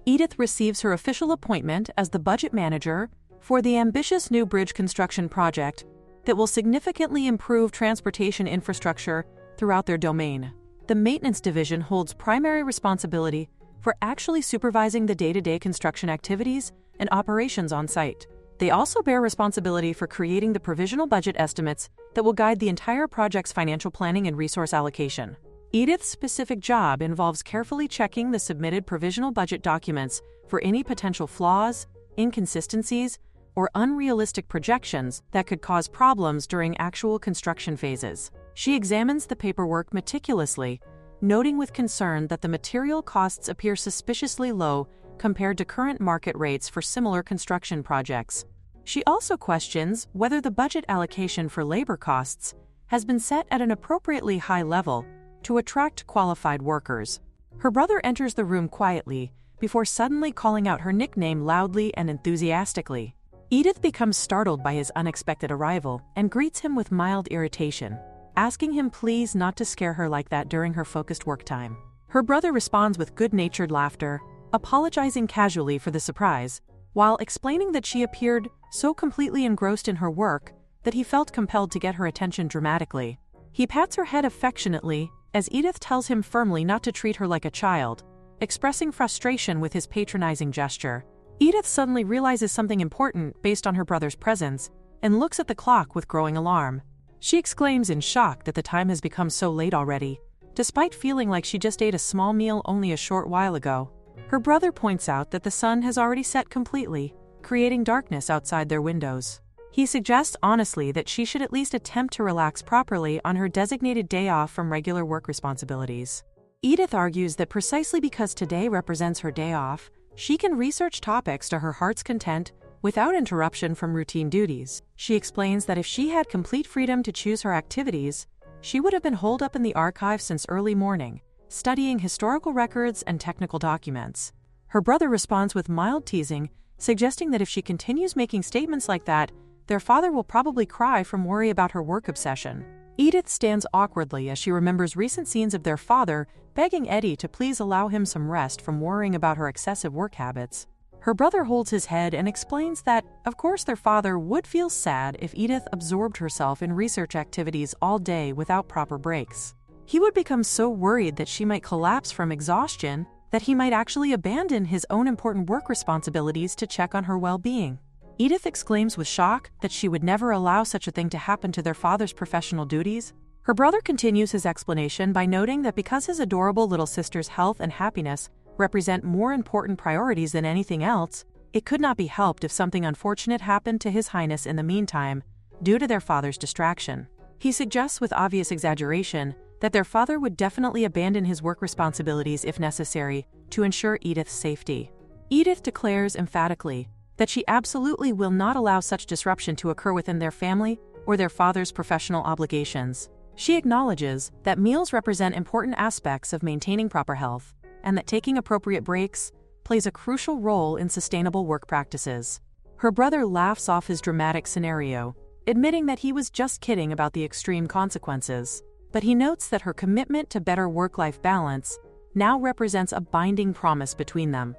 Edith receives her official appointment as the budget manager for the ambitious new bridge construction project that will significantly improve transportation infrastructure throughout their domain. The maintenance division holds primary responsibility for actually supervising the day-to-day construction activities and operations on site. They also bear responsibility for creating the provisional budget estimates that will guide the entire project's financial planning and resource allocation. Edith's specific job involves carefully checking the submitted provisional budget documents for any potential flaws, inconsistencies, or unrealistic projections that could cause problems during actual construction phases. She examines the paperwork meticulously, noting with concern that the material costs appear suspiciously low compared to current market rates for similar construction projects. She also questions whether the budget allocation for labor costs has been set at an appropriately high level to attract qualified workers. Her brother enters the room quietly before suddenly calling out her nickname loudly and enthusiastically. Edith becomes startled by his unexpected arrival and greets him with mild irritation, asking him please not to scare her like that during her focused work time. Her brother responds with good-natured laughter, apologizing casually for the surprise, while explaining that she appeared so completely engrossed in her work that he felt compelled to get her attention dramatically. He pats her head affectionately as Edith tells him firmly not to treat her like a child, expressing frustration with his patronizing gesture. Edith suddenly realizes something important based on her brother's presence and looks at the clock with growing alarm. She exclaims in shock that the time has become so late already, despite feeling like she just ate a small meal only a short while ago. Her brother points out that the sun has already set completely, creating darkness outside their windows. He suggests honestly that she should at least attempt to relax properly on her designated day off from regular work responsibilities. Edith argues that precisely because today represents her day off, she can research topics to her heart's content without interruption from routine duties. She explains that if she had complete freedom to choose her activities, she would have been holed up in the archive since early morning, studying historical records and technical documents. Her brother responds with mild teasing, suggesting that if she continues making statements like that, their father will probably cry from worry about her work obsession. Edith stands awkwardly as she remembers recent scenes of their father begging Eddie to please allow him some rest from worrying about her excessive work habits. Her brother holds his head and explains that, of course, their father would feel sad if Edith absorbed herself in research activities all day without proper breaks. He would become so worried that she might collapse from exhaustion that he might actually abandon his own important work responsibilities to check on her well-being. Edith exclaims with shock that she would never allow such a thing to happen to their father's professional duties. Her brother continues his explanation by noting that because his adorable little sister's health and happiness represent more important priorities than anything else, it could not be helped if something unfortunate happened to His Highness in the meantime, due to their father's distraction. He suggests with obvious exaggeration that their father would definitely abandon his work responsibilities if necessary to ensure Edith's safety. Edith declares emphatically that she absolutely will not allow such disruption to occur within their family or their father's professional obligations. She acknowledges that meals represent important aspects of maintaining proper health, and that taking appropriate breaks plays a crucial role in sustainable work practices. Her brother laughs off his dramatic scenario, admitting that he was just kidding about the extreme consequences. But he notes that her commitment to better work-life balance now represents a binding promise between them.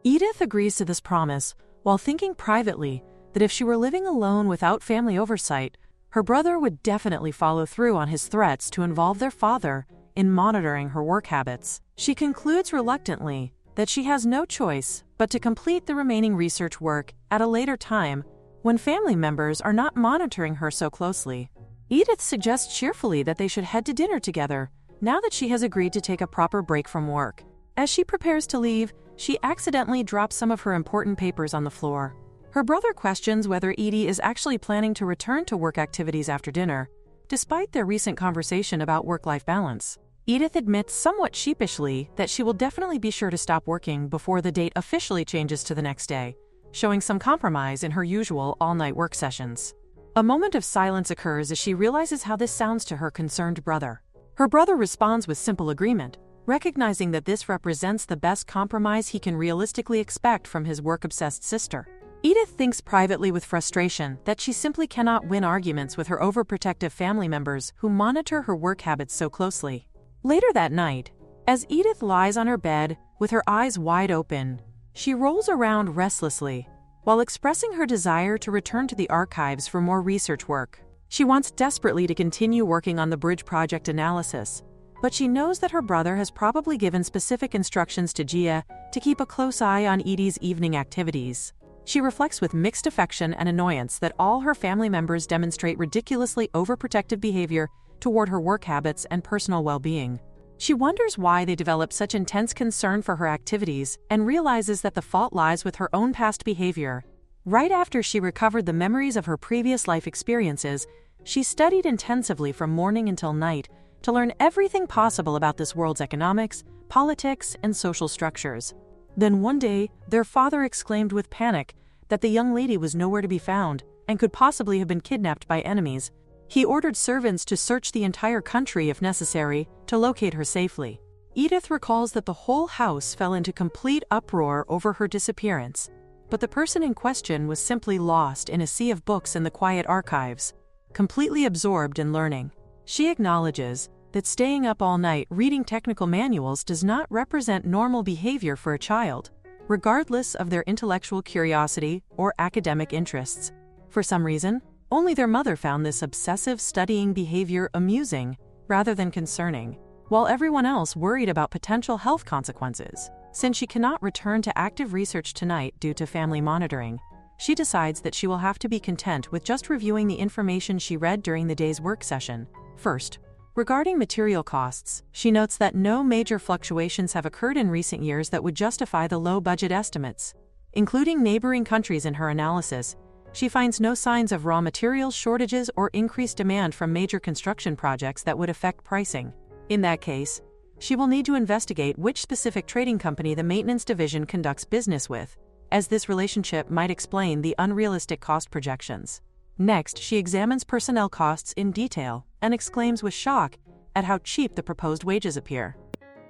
Edith agrees to this promise while thinking privately that if she were living alone without family oversight, her brother would definitely follow through on his threats to involve their father in monitoring her work habits. She concludes reluctantly that she has no choice but to complete the remaining research work at a later time when family members are not monitoring her so closely. Edith suggests cheerfully that they should head to dinner together, now that she has agreed to take a proper break from work. As she prepares to leave, she accidentally drops some of her important papers on the floor. Her brother questions whether Edie is actually planning to return to work activities after dinner, despite their recent conversation about work-life balance. Edith admits somewhat sheepishly that she will definitely be sure to stop working before the date officially changes to the next day, showing some compromise in her usual all-night work sessions. A moment of silence occurs as she realizes how this sounds to her concerned brother. Her brother responds with simple agreement, recognizing that this represents the best compromise he can realistically expect from his work-obsessed sister. Edith thinks privately with frustration that she simply cannot win arguments with her overprotective family members who monitor her work habits so closely. Later that night, as Edith lies on her bed with her eyes wide open, she rolls around restlessly while expressing her desire to return to the archives for more research work. She wants desperately to continue working on the bridge project analysis, but she knows that her brother has probably given specific instructions to Gia to keep a close eye on Edie's evening activities. She reflects with mixed affection and annoyance that all her family members demonstrate ridiculously overprotective behavior toward her work habits and personal well-being. She wonders why they develop such intense concern for her activities and realizes that the fault lies with her own past behavior. Right after she recovered the memories of her previous life experiences, she studied intensively from morning until night to learn everything possible about this world's economics, politics, and social structures. Then one day, their father exclaimed with panic that the young lady was nowhere to be found and could possibly have been kidnapped by enemies. He ordered servants to search the entire country if necessary to locate her safely. Edith recalls that the whole house fell into complete uproar over her disappearance, but the person in question was simply lost in a sea of books in the quiet archives, completely absorbed in learning. She acknowledges that staying up all night reading technical manuals does not represent normal behavior for a child, regardless of their intellectual curiosity or academic interests. For some reason, only their mother found this obsessive studying behavior amusing rather than concerning, while everyone else worried about potential health consequences. Since she cannot return to active research tonight due to family monitoring, she decides that she will have to be content with just reviewing the information she read during the day's work session. First, regarding material costs, she notes that no major fluctuations have occurred in recent years that would justify the low budget estimates. Including neighboring countries in her analysis, she finds no signs of raw materials shortages or increased demand from major construction projects that would affect pricing. In that case, she will need to investigate which specific trading company the maintenance division conducts business with, as this relationship might explain the unrealistic cost projections. Next, she examines personnel costs in detail and exclaims with shock at how cheap the proposed wages appear.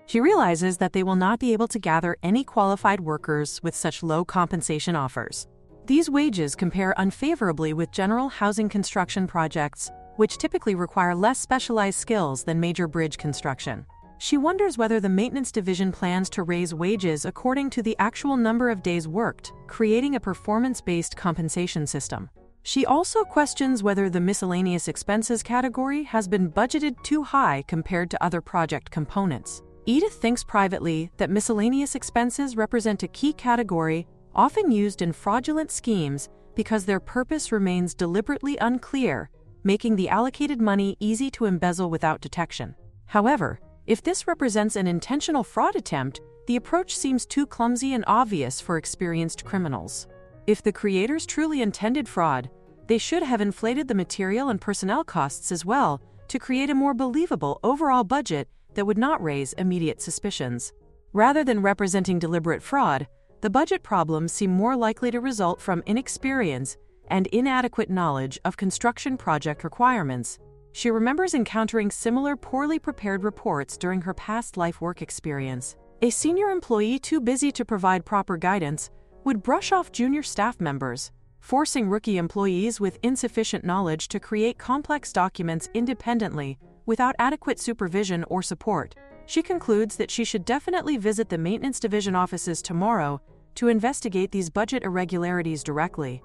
She realizes that they will not be able to gather any qualified workers with such low compensation offers. These wages compare unfavorably with general housing construction projects, which typically require less specialized skills than major bridge construction. She wonders whether the maintenance division plans to raise wages according to the actual number of days worked, creating a performance-based compensation system. She also questions whether the miscellaneous expenses category has been budgeted too high compared to other project components. Edith thinks privately that miscellaneous expenses represent a key category often used in fraudulent schemes because their purpose remains deliberately unclear, making the allocated money easy to embezzle without detection. However, if this represents an intentional fraud attempt, the approach seems too clumsy and obvious for experienced criminals. If the creators truly intended fraud, they should have inflated the material and personnel costs as well to create a more believable overall budget that would not raise immediate suspicions. Rather than representing deliberate fraud, the budget problems seem more likely to result from inexperience and inadequate knowledge of construction project requirements. She remembers encountering similar poorly prepared reports during her past life work experience. A senior employee too busy to provide proper guidance would brush off junior staff members, forcing rookie employees with insufficient knowledge to create complex documents independently without adequate supervision or support. She concludes that she should definitely visit the maintenance division offices tomorrow to investigate these budget irregularities directly.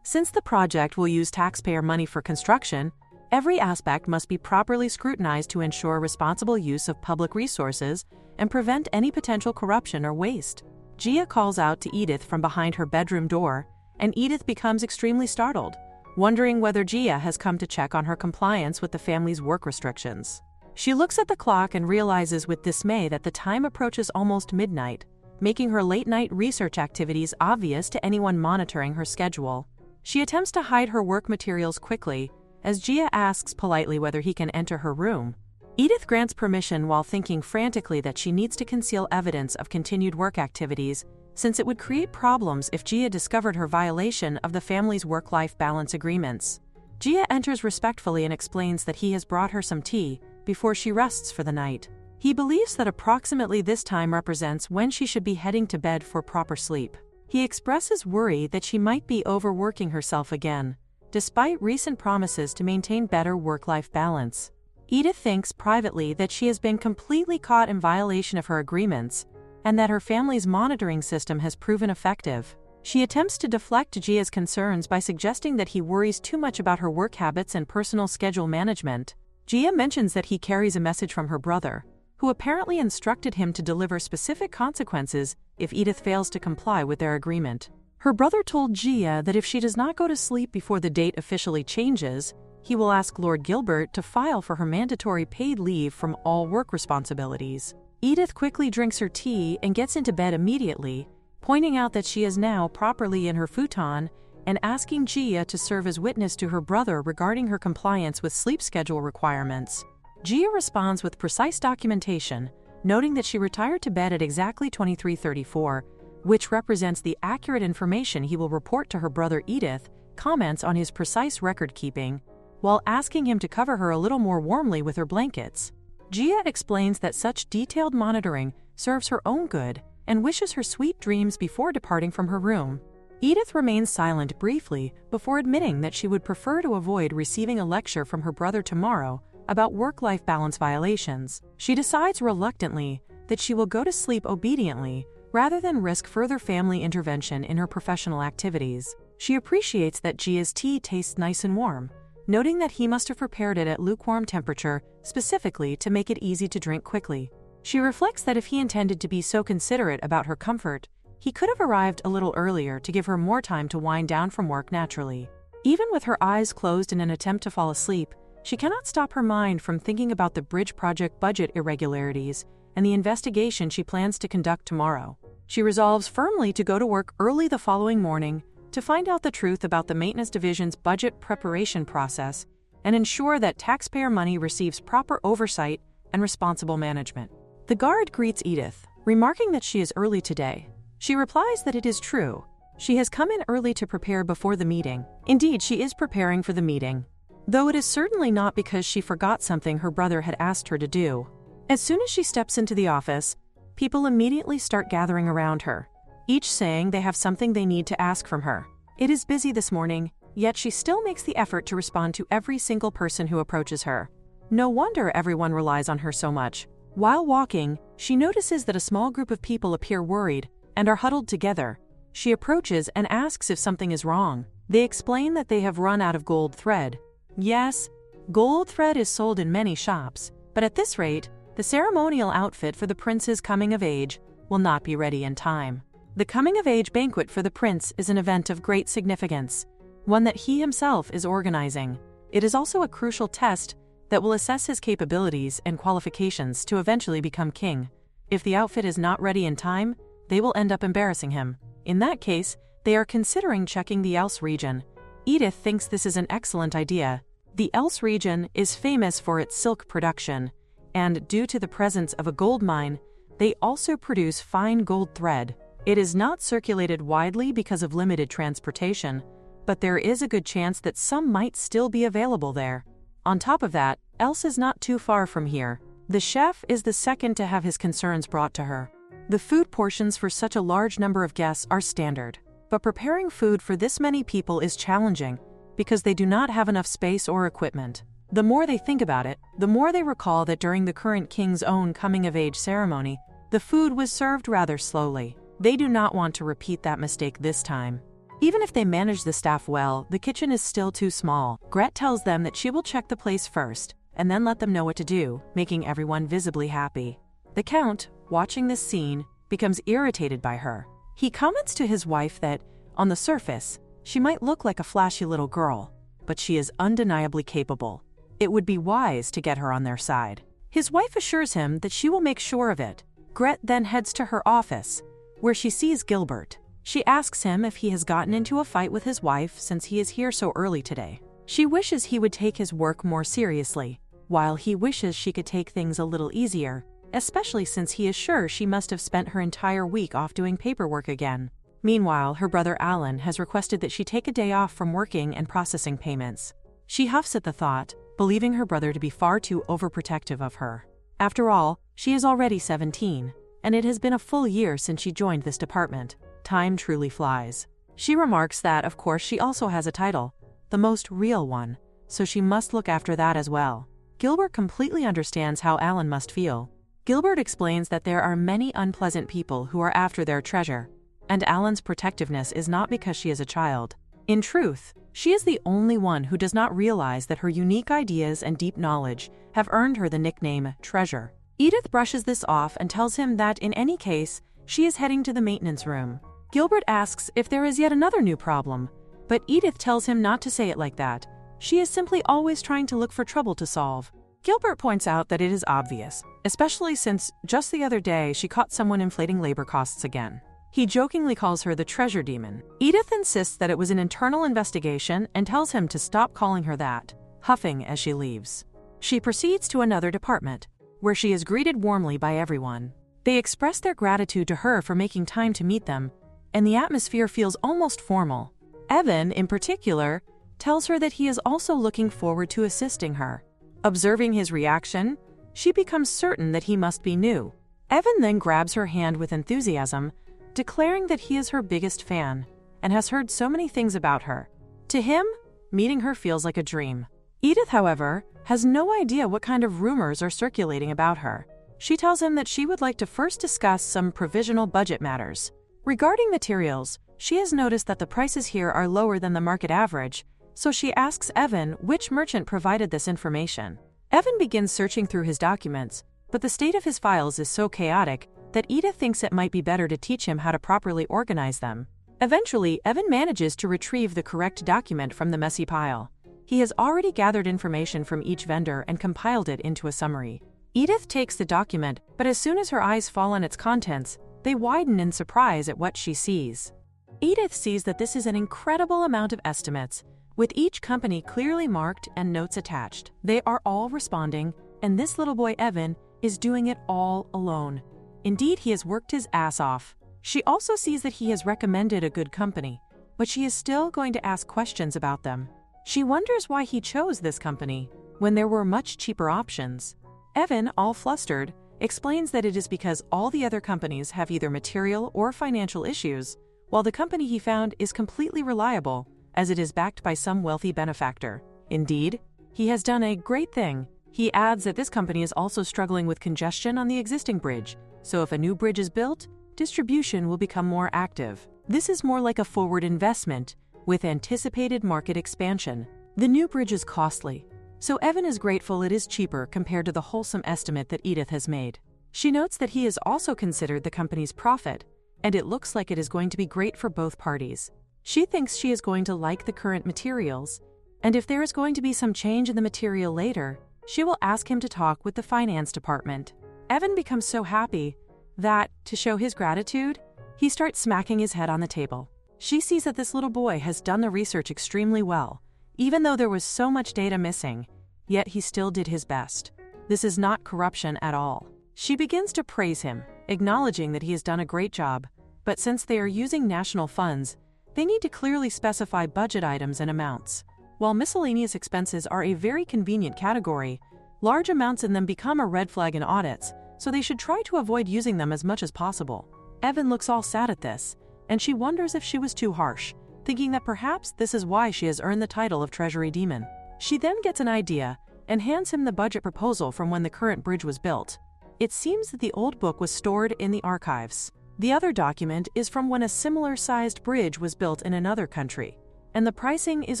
Since the project will use taxpayer money for construction, every aspect must be properly scrutinized to ensure responsible use of public resources and prevent any potential corruption or waste. Gia calls out to Edith from behind her bedroom door, and Edith becomes extremely startled, wondering whether Gia has come to check on her compliance with the family's work restrictions. She looks at the clock and realizes with dismay that the time approaches almost midnight, making her late-night research activities obvious to anyone monitoring her schedule. She attempts to hide her work materials quickly, as Gia asks politely whether he can enter her room. Edith grants permission while thinking frantically that she needs to conceal evidence of continued work activities, since it would create problems if Gia discovered her violation of the family's work-life balance agreements. Gia enters respectfully and explains that he has brought her some tea before she rests for the night. He believes that approximately this time represents when she should be heading to bed for proper sleep. He expresses worry that she might be overworking herself again, despite recent promises to maintain better work-life balance. Edith thinks privately that she has been completely caught in violation of her agreements, and that her family's monitoring system has proven effective. She attempts to deflect Gia's concerns by suggesting that he worries too much about her work habits and personal schedule management. Gia mentions that he carries a message from her brother, who apparently instructed him to deliver specific consequences if Edith fails to comply with their agreement. Her brother told Gia that if she does not go to sleep before the date officially changes, he will ask Lord Gilbert to file for her mandatory paid leave from all work responsibilities. Edith quickly drinks her tea and gets into bed immediately, pointing out that she is now properly in her futon and asking Gia to serve as witness to her brother regarding her compliance with sleep schedule requirements. Gia responds with precise documentation, noting that she retired to bed at exactly 23:34, which represents the accurate information he will report to her brother. Edith comments on his precise record-keeping, while asking him to cover her a little more warmly with her blankets. Gia explains that such detailed monitoring serves her own good and wishes her sweet dreams before departing from her room. Edith remains silent briefly before admitting that she would prefer to avoid receiving a lecture from her brother tomorrow about work-life balance violations. She decides reluctantly that she will go to sleep obediently rather than risk further family intervention in her professional activities. She appreciates that Gia's tea tastes nice and warm, noting that he must have prepared it at lukewarm temperature specifically to make it easy to drink quickly. She reflects that if he intended to be so considerate about her comfort, he could have arrived a little earlier to give her more time to wind down from work naturally. Even with her eyes closed in an attempt to fall asleep, she cannot stop her mind from thinking about the bridge project budget irregularities and the investigation she plans to conduct tomorrow. She resolves firmly to go to work early the following morning to find out the truth about the maintenance division's budget preparation process and ensure that taxpayer money receives proper oversight and responsible management. The guard greets Edith, remarking that she is early today. She replies that it is true. She has come in early to prepare before the meeting. Indeed, she is preparing for the meeting, though it is certainly not because she forgot something her brother had asked her to do. As soon as she steps into the office, people immediately start gathering around her, each saying they have something they need to ask from her. It is busy this morning, yet she still makes the effort to respond to every single person who approaches her. No wonder everyone relies on her so much. While walking, she notices that a small group of people appear worried and are huddled together. She approaches and asks if something is wrong. They explain that they have run out of gold thread. Yes, gold thread is sold in many shops, but at this rate, the ceremonial outfit for the prince's coming of age will not be ready in time. The coming-of-age banquet for the prince is an event of great significance, one that he himself is organizing. It is also a crucial test that will assess his capabilities and qualifications to eventually become king. If the outfit is not ready in time, they will end up embarrassing him. In that case, they are considering checking the Else region. Edith thinks this is an excellent idea. The Else region is famous for its silk production, and due to the presence of a gold mine, they also produce fine gold thread. It is not circulated widely because of limited transportation, but there is a good chance that some might still be available there. On top of that, Else is not too far from here. The chef is the second to have his concerns brought to her. The food portions for such a large number of guests are standard, but preparing food for this many people is challenging because they do not have enough space or equipment. The more they think about it, the more they recall that during the current king's own coming-of-age ceremony, the food was served rather slowly. They do not want to repeat that mistake this time. Even if they manage the staff well, the kitchen is still too small. Gret tells them that she will check the place first, and then let them know what to do, making everyone visibly happy. The Count, watching this scene, becomes irritated by her. He comments to his wife that, on the surface, she might look like a flashy little girl, but she is undeniably capable. It would be wise to get her on their side. His wife assures him that she will make sure of it. Gret then heads to her office, where she sees Gilbert. She asks him if he has gotten into a fight with his wife since he is here so early today. She wishes he would take his work more seriously, while he wishes she could take things a little easier, especially since he is sure she must have spent her entire week off doing paperwork again. Meanwhile, her brother Alan has requested that she take a day off from working and processing payments. She huffs at the thought, believing her brother to be far too overprotective of her. After all, she is already 17, and it has been a full year since she joined this department. Time truly flies. She remarks that, of course, she also has a title, the most real one, so she must look after that as well. Gilbert completely understands how Alan must feel. Gilbert explains that there are many unpleasant people who are after their treasure, and Alan's protectiveness is not because she is a child. In truth, she is the only one who does not realize that her unique ideas and deep knowledge have earned her the nickname Treasure. Edith brushes this off and tells him that in any case, she is heading to the maintenance room. Gilbert asks if there is yet another new problem, but Edith tells him not to say it like that. She is simply always trying to look for trouble to solve. Gilbert points out that it is obvious, especially since just the other day she caught someone inflating labor costs again. He jokingly calls her the treasure demon. Edith insists that it was an internal investigation and tells him to stop calling her that, huffing as she leaves. She proceeds to another department, where she is greeted warmly by everyone. They express their gratitude to her for making time to meet them, and the atmosphere feels almost formal. Evan, in particular, tells her that he is also looking forward to assisting her. Observing his reaction, she becomes certain that he must be new. Evan then grabs her hand with enthusiasm, declaring that he is her biggest fan and has heard so many things about her. To him, meeting her feels like a dream. Edith, however, has no idea what kind of rumors are circulating about her. She tells him that she would like to first discuss some provisional budget matters. Regarding materials, she has noticed that the prices here are lower than the market average, so she asks Evan which merchant provided this information. Evan begins searching through his documents, but the state of his files is so chaotic that Edith thinks it might be better to teach him how to properly organize them. Eventually, Evan manages to retrieve the correct document from the messy pile. He has already gathered information from each vendor and compiled it into a summary. Edith takes the document, but as soon as her eyes fall on its contents, they widen in surprise at what she sees. Edith sees that this is an incredible amount of estimates, with each company clearly marked and notes attached. They are all responding, and this little boy Evan is doing it all alone. Indeed, he has worked his ass off. She also sees that he has recommended a good company, but she is still going to ask questions about them. She wonders why he chose this company when there were much cheaper options. Evan, all flustered, explains that it is because all the other companies have either material or financial issues, while the company he found is completely reliable, as it is backed by some wealthy benefactor. Indeed, he has done a great thing. He adds that this company is also struggling with congestion on the existing bridge, so if a new bridge is built, distribution will become more active. This is more like a forward investment, with anticipated market expansion. The new bridge is costly, so Evan is grateful it is cheaper compared to the wholesome estimate that Edith has made. She notes that he has also considered the company's profit, and it looks like it is going to be great for both parties. She thinks she is going to like the current materials, and if there is going to be some change in the material later, she will ask him to talk with the finance department. Evan becomes so happy that, to show his gratitude, he starts smacking his head on the table. She sees that this little boy has done the research extremely well. Even though there was so much data missing, yet he still did his best. This is not corruption at all. She begins to praise him, acknowledging that he has done a great job, but since they are using national funds, they need to clearly specify budget items and amounts. While miscellaneous expenses are a very convenient category, large amounts in them become a red flag in audits, so they should try to avoid using them as much as possible. Evan looks all sad at this, and she wonders if she was too harsh, thinking that perhaps this is why she has earned the title of Treasury Demon. She then gets an idea and hands him the budget proposal from when the current bridge was built. It seems that the old book was stored in the archives. The other document is from when a similar-sized bridge was built in another country, and the pricing is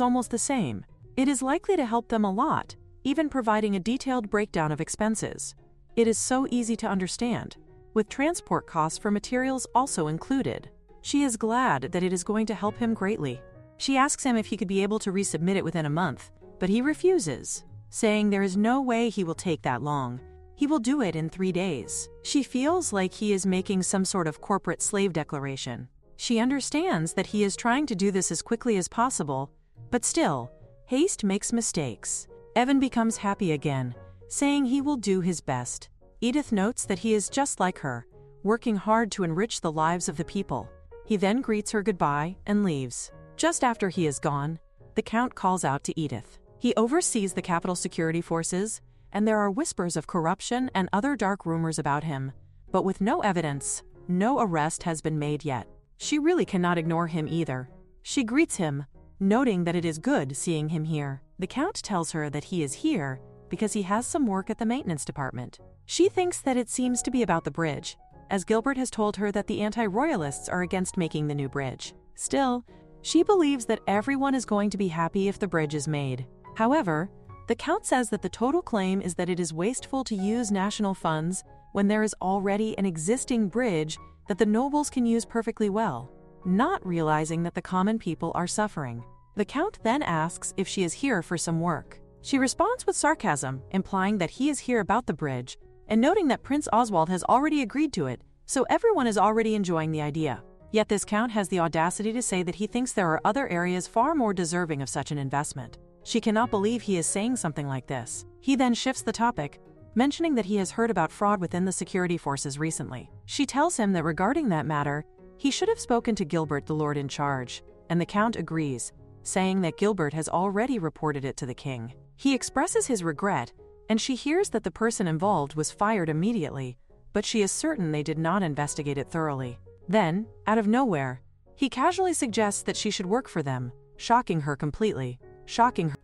almost the same. It is likely to help them a lot, even providing a detailed breakdown of expenses. It is so easy to understand, with transport costs for materials also included. She is glad that it is going to help him greatly. She asks him if he could be able to resubmit it within a month, but he refuses, saying there is no way he will take that long. He will do it in 3 days. She feels like he is making some sort of corporate slave declaration. She understands that he is trying to do this as quickly as possible, but still, haste makes mistakes. Evan becomes happy again, saying he will do his best. Edith notes that he is just like her, working hard to enrich the lives of the people. He then greets her goodbye and leaves. Just after he is gone, the Count calls out to Edith. He oversees the capital security forces, and there are whispers of corruption and other dark rumors about him, but with no evidence, no arrest has been made yet. She really cannot ignore him either. She greets him, noting that it is good seeing him here. The Count tells her that he is here because he has some work at the maintenance department. She thinks that it seems to be about the bridge, as Gilbert has told her that the anti-royalists are against making the new bridge. Still, she believes that everyone is going to be happy if the bridge is made. However, the Count says that the total claim is that it is wasteful to use national funds when there is already an existing bridge that the nobles can use perfectly well, not realizing that the common people are suffering. The Count then asks if she is here for some work. She responds with sarcasm, implying that he is here about the bridge, and noting that Prince Oswald has already agreed to it, so everyone is already enjoying the idea. Yet this Count has the audacity to say that he thinks there are other areas far more deserving of such an investment. She cannot believe he is saying something like this. He then shifts the topic, mentioning that he has heard about fraud within the security forces recently. She tells him that regarding that matter, he should have spoken to Gilbert, the Lord in charge, and the Count agrees, saying that Gilbert has already reported it to the king. He expresses his regret, and she hears that the person involved was fired immediately, but she is certain they did not investigate it thoroughly. Then, out of nowhere, he casually suggests that she should work for them, shocking her completely.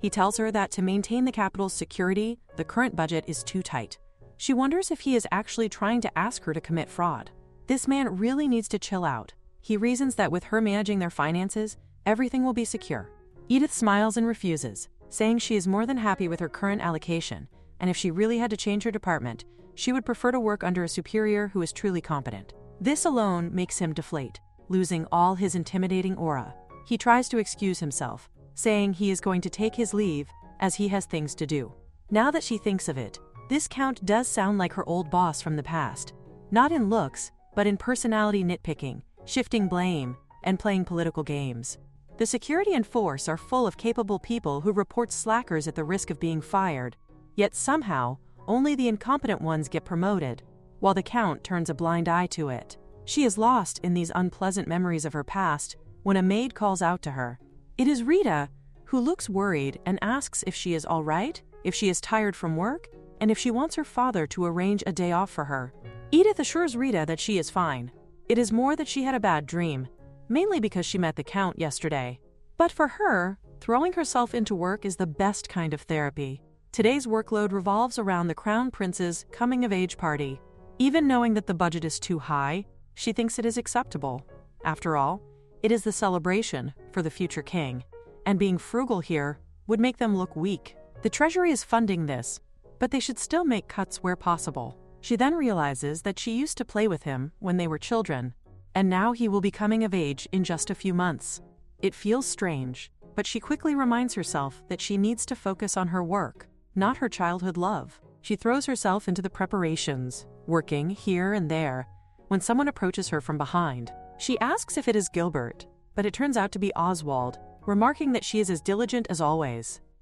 He tells her that to maintain the capital's security, the current budget is too tight. She wonders if he is actually trying to ask her to commit fraud. This man really needs to chill out. He reasons that with her managing their finances, everything will be secure. Edith smiles and refuses, saying she is more than happy with her current allocation, and if she really had to change her department, she would prefer to work under a superior who is truly competent. This alone makes him deflate, losing all his intimidating aura. He tries to excuse himself, saying he is going to take his leave as he has things to do. Now that she thinks of it, this Count does sound like her old boss from the past, not in looks, but in personality nitpicking, shifting blame, and playing political games. The security and force are full of capable people who report slackers at the risk of being fired, yet somehow, only the incompetent ones get promoted, while the Count turns a blind eye to it. She is lost in these unpleasant memories of her past when a maid calls out to her. It is Rita, who looks worried and asks if she is all right, if she is tired from work, and if she wants her father to arrange a day off for her. Edith assures Rita that she is fine. It is more that she had a bad dream, mainly because she met the Count yesterday. But for her, throwing herself into work is the best kind of therapy. Today's workload revolves around the Crown Prince's coming-of-age party. Even knowing that the budget is too high, she thinks it is acceptable. After all, it is the celebration for the future king, and being frugal here would make them look weak. The Treasury is funding this, but they should still make cuts where possible. She then realizes that she used to play with him when they were children, and now he will be coming of age in just a few months. It feels strange, but she quickly reminds herself that she needs to focus on her work, not her childhood love. She throws herself into the preparations, working here and there, when someone approaches her from behind. She asks if it is Gilbert, but it turns out to be Oswald, remarking that she is as diligent as always.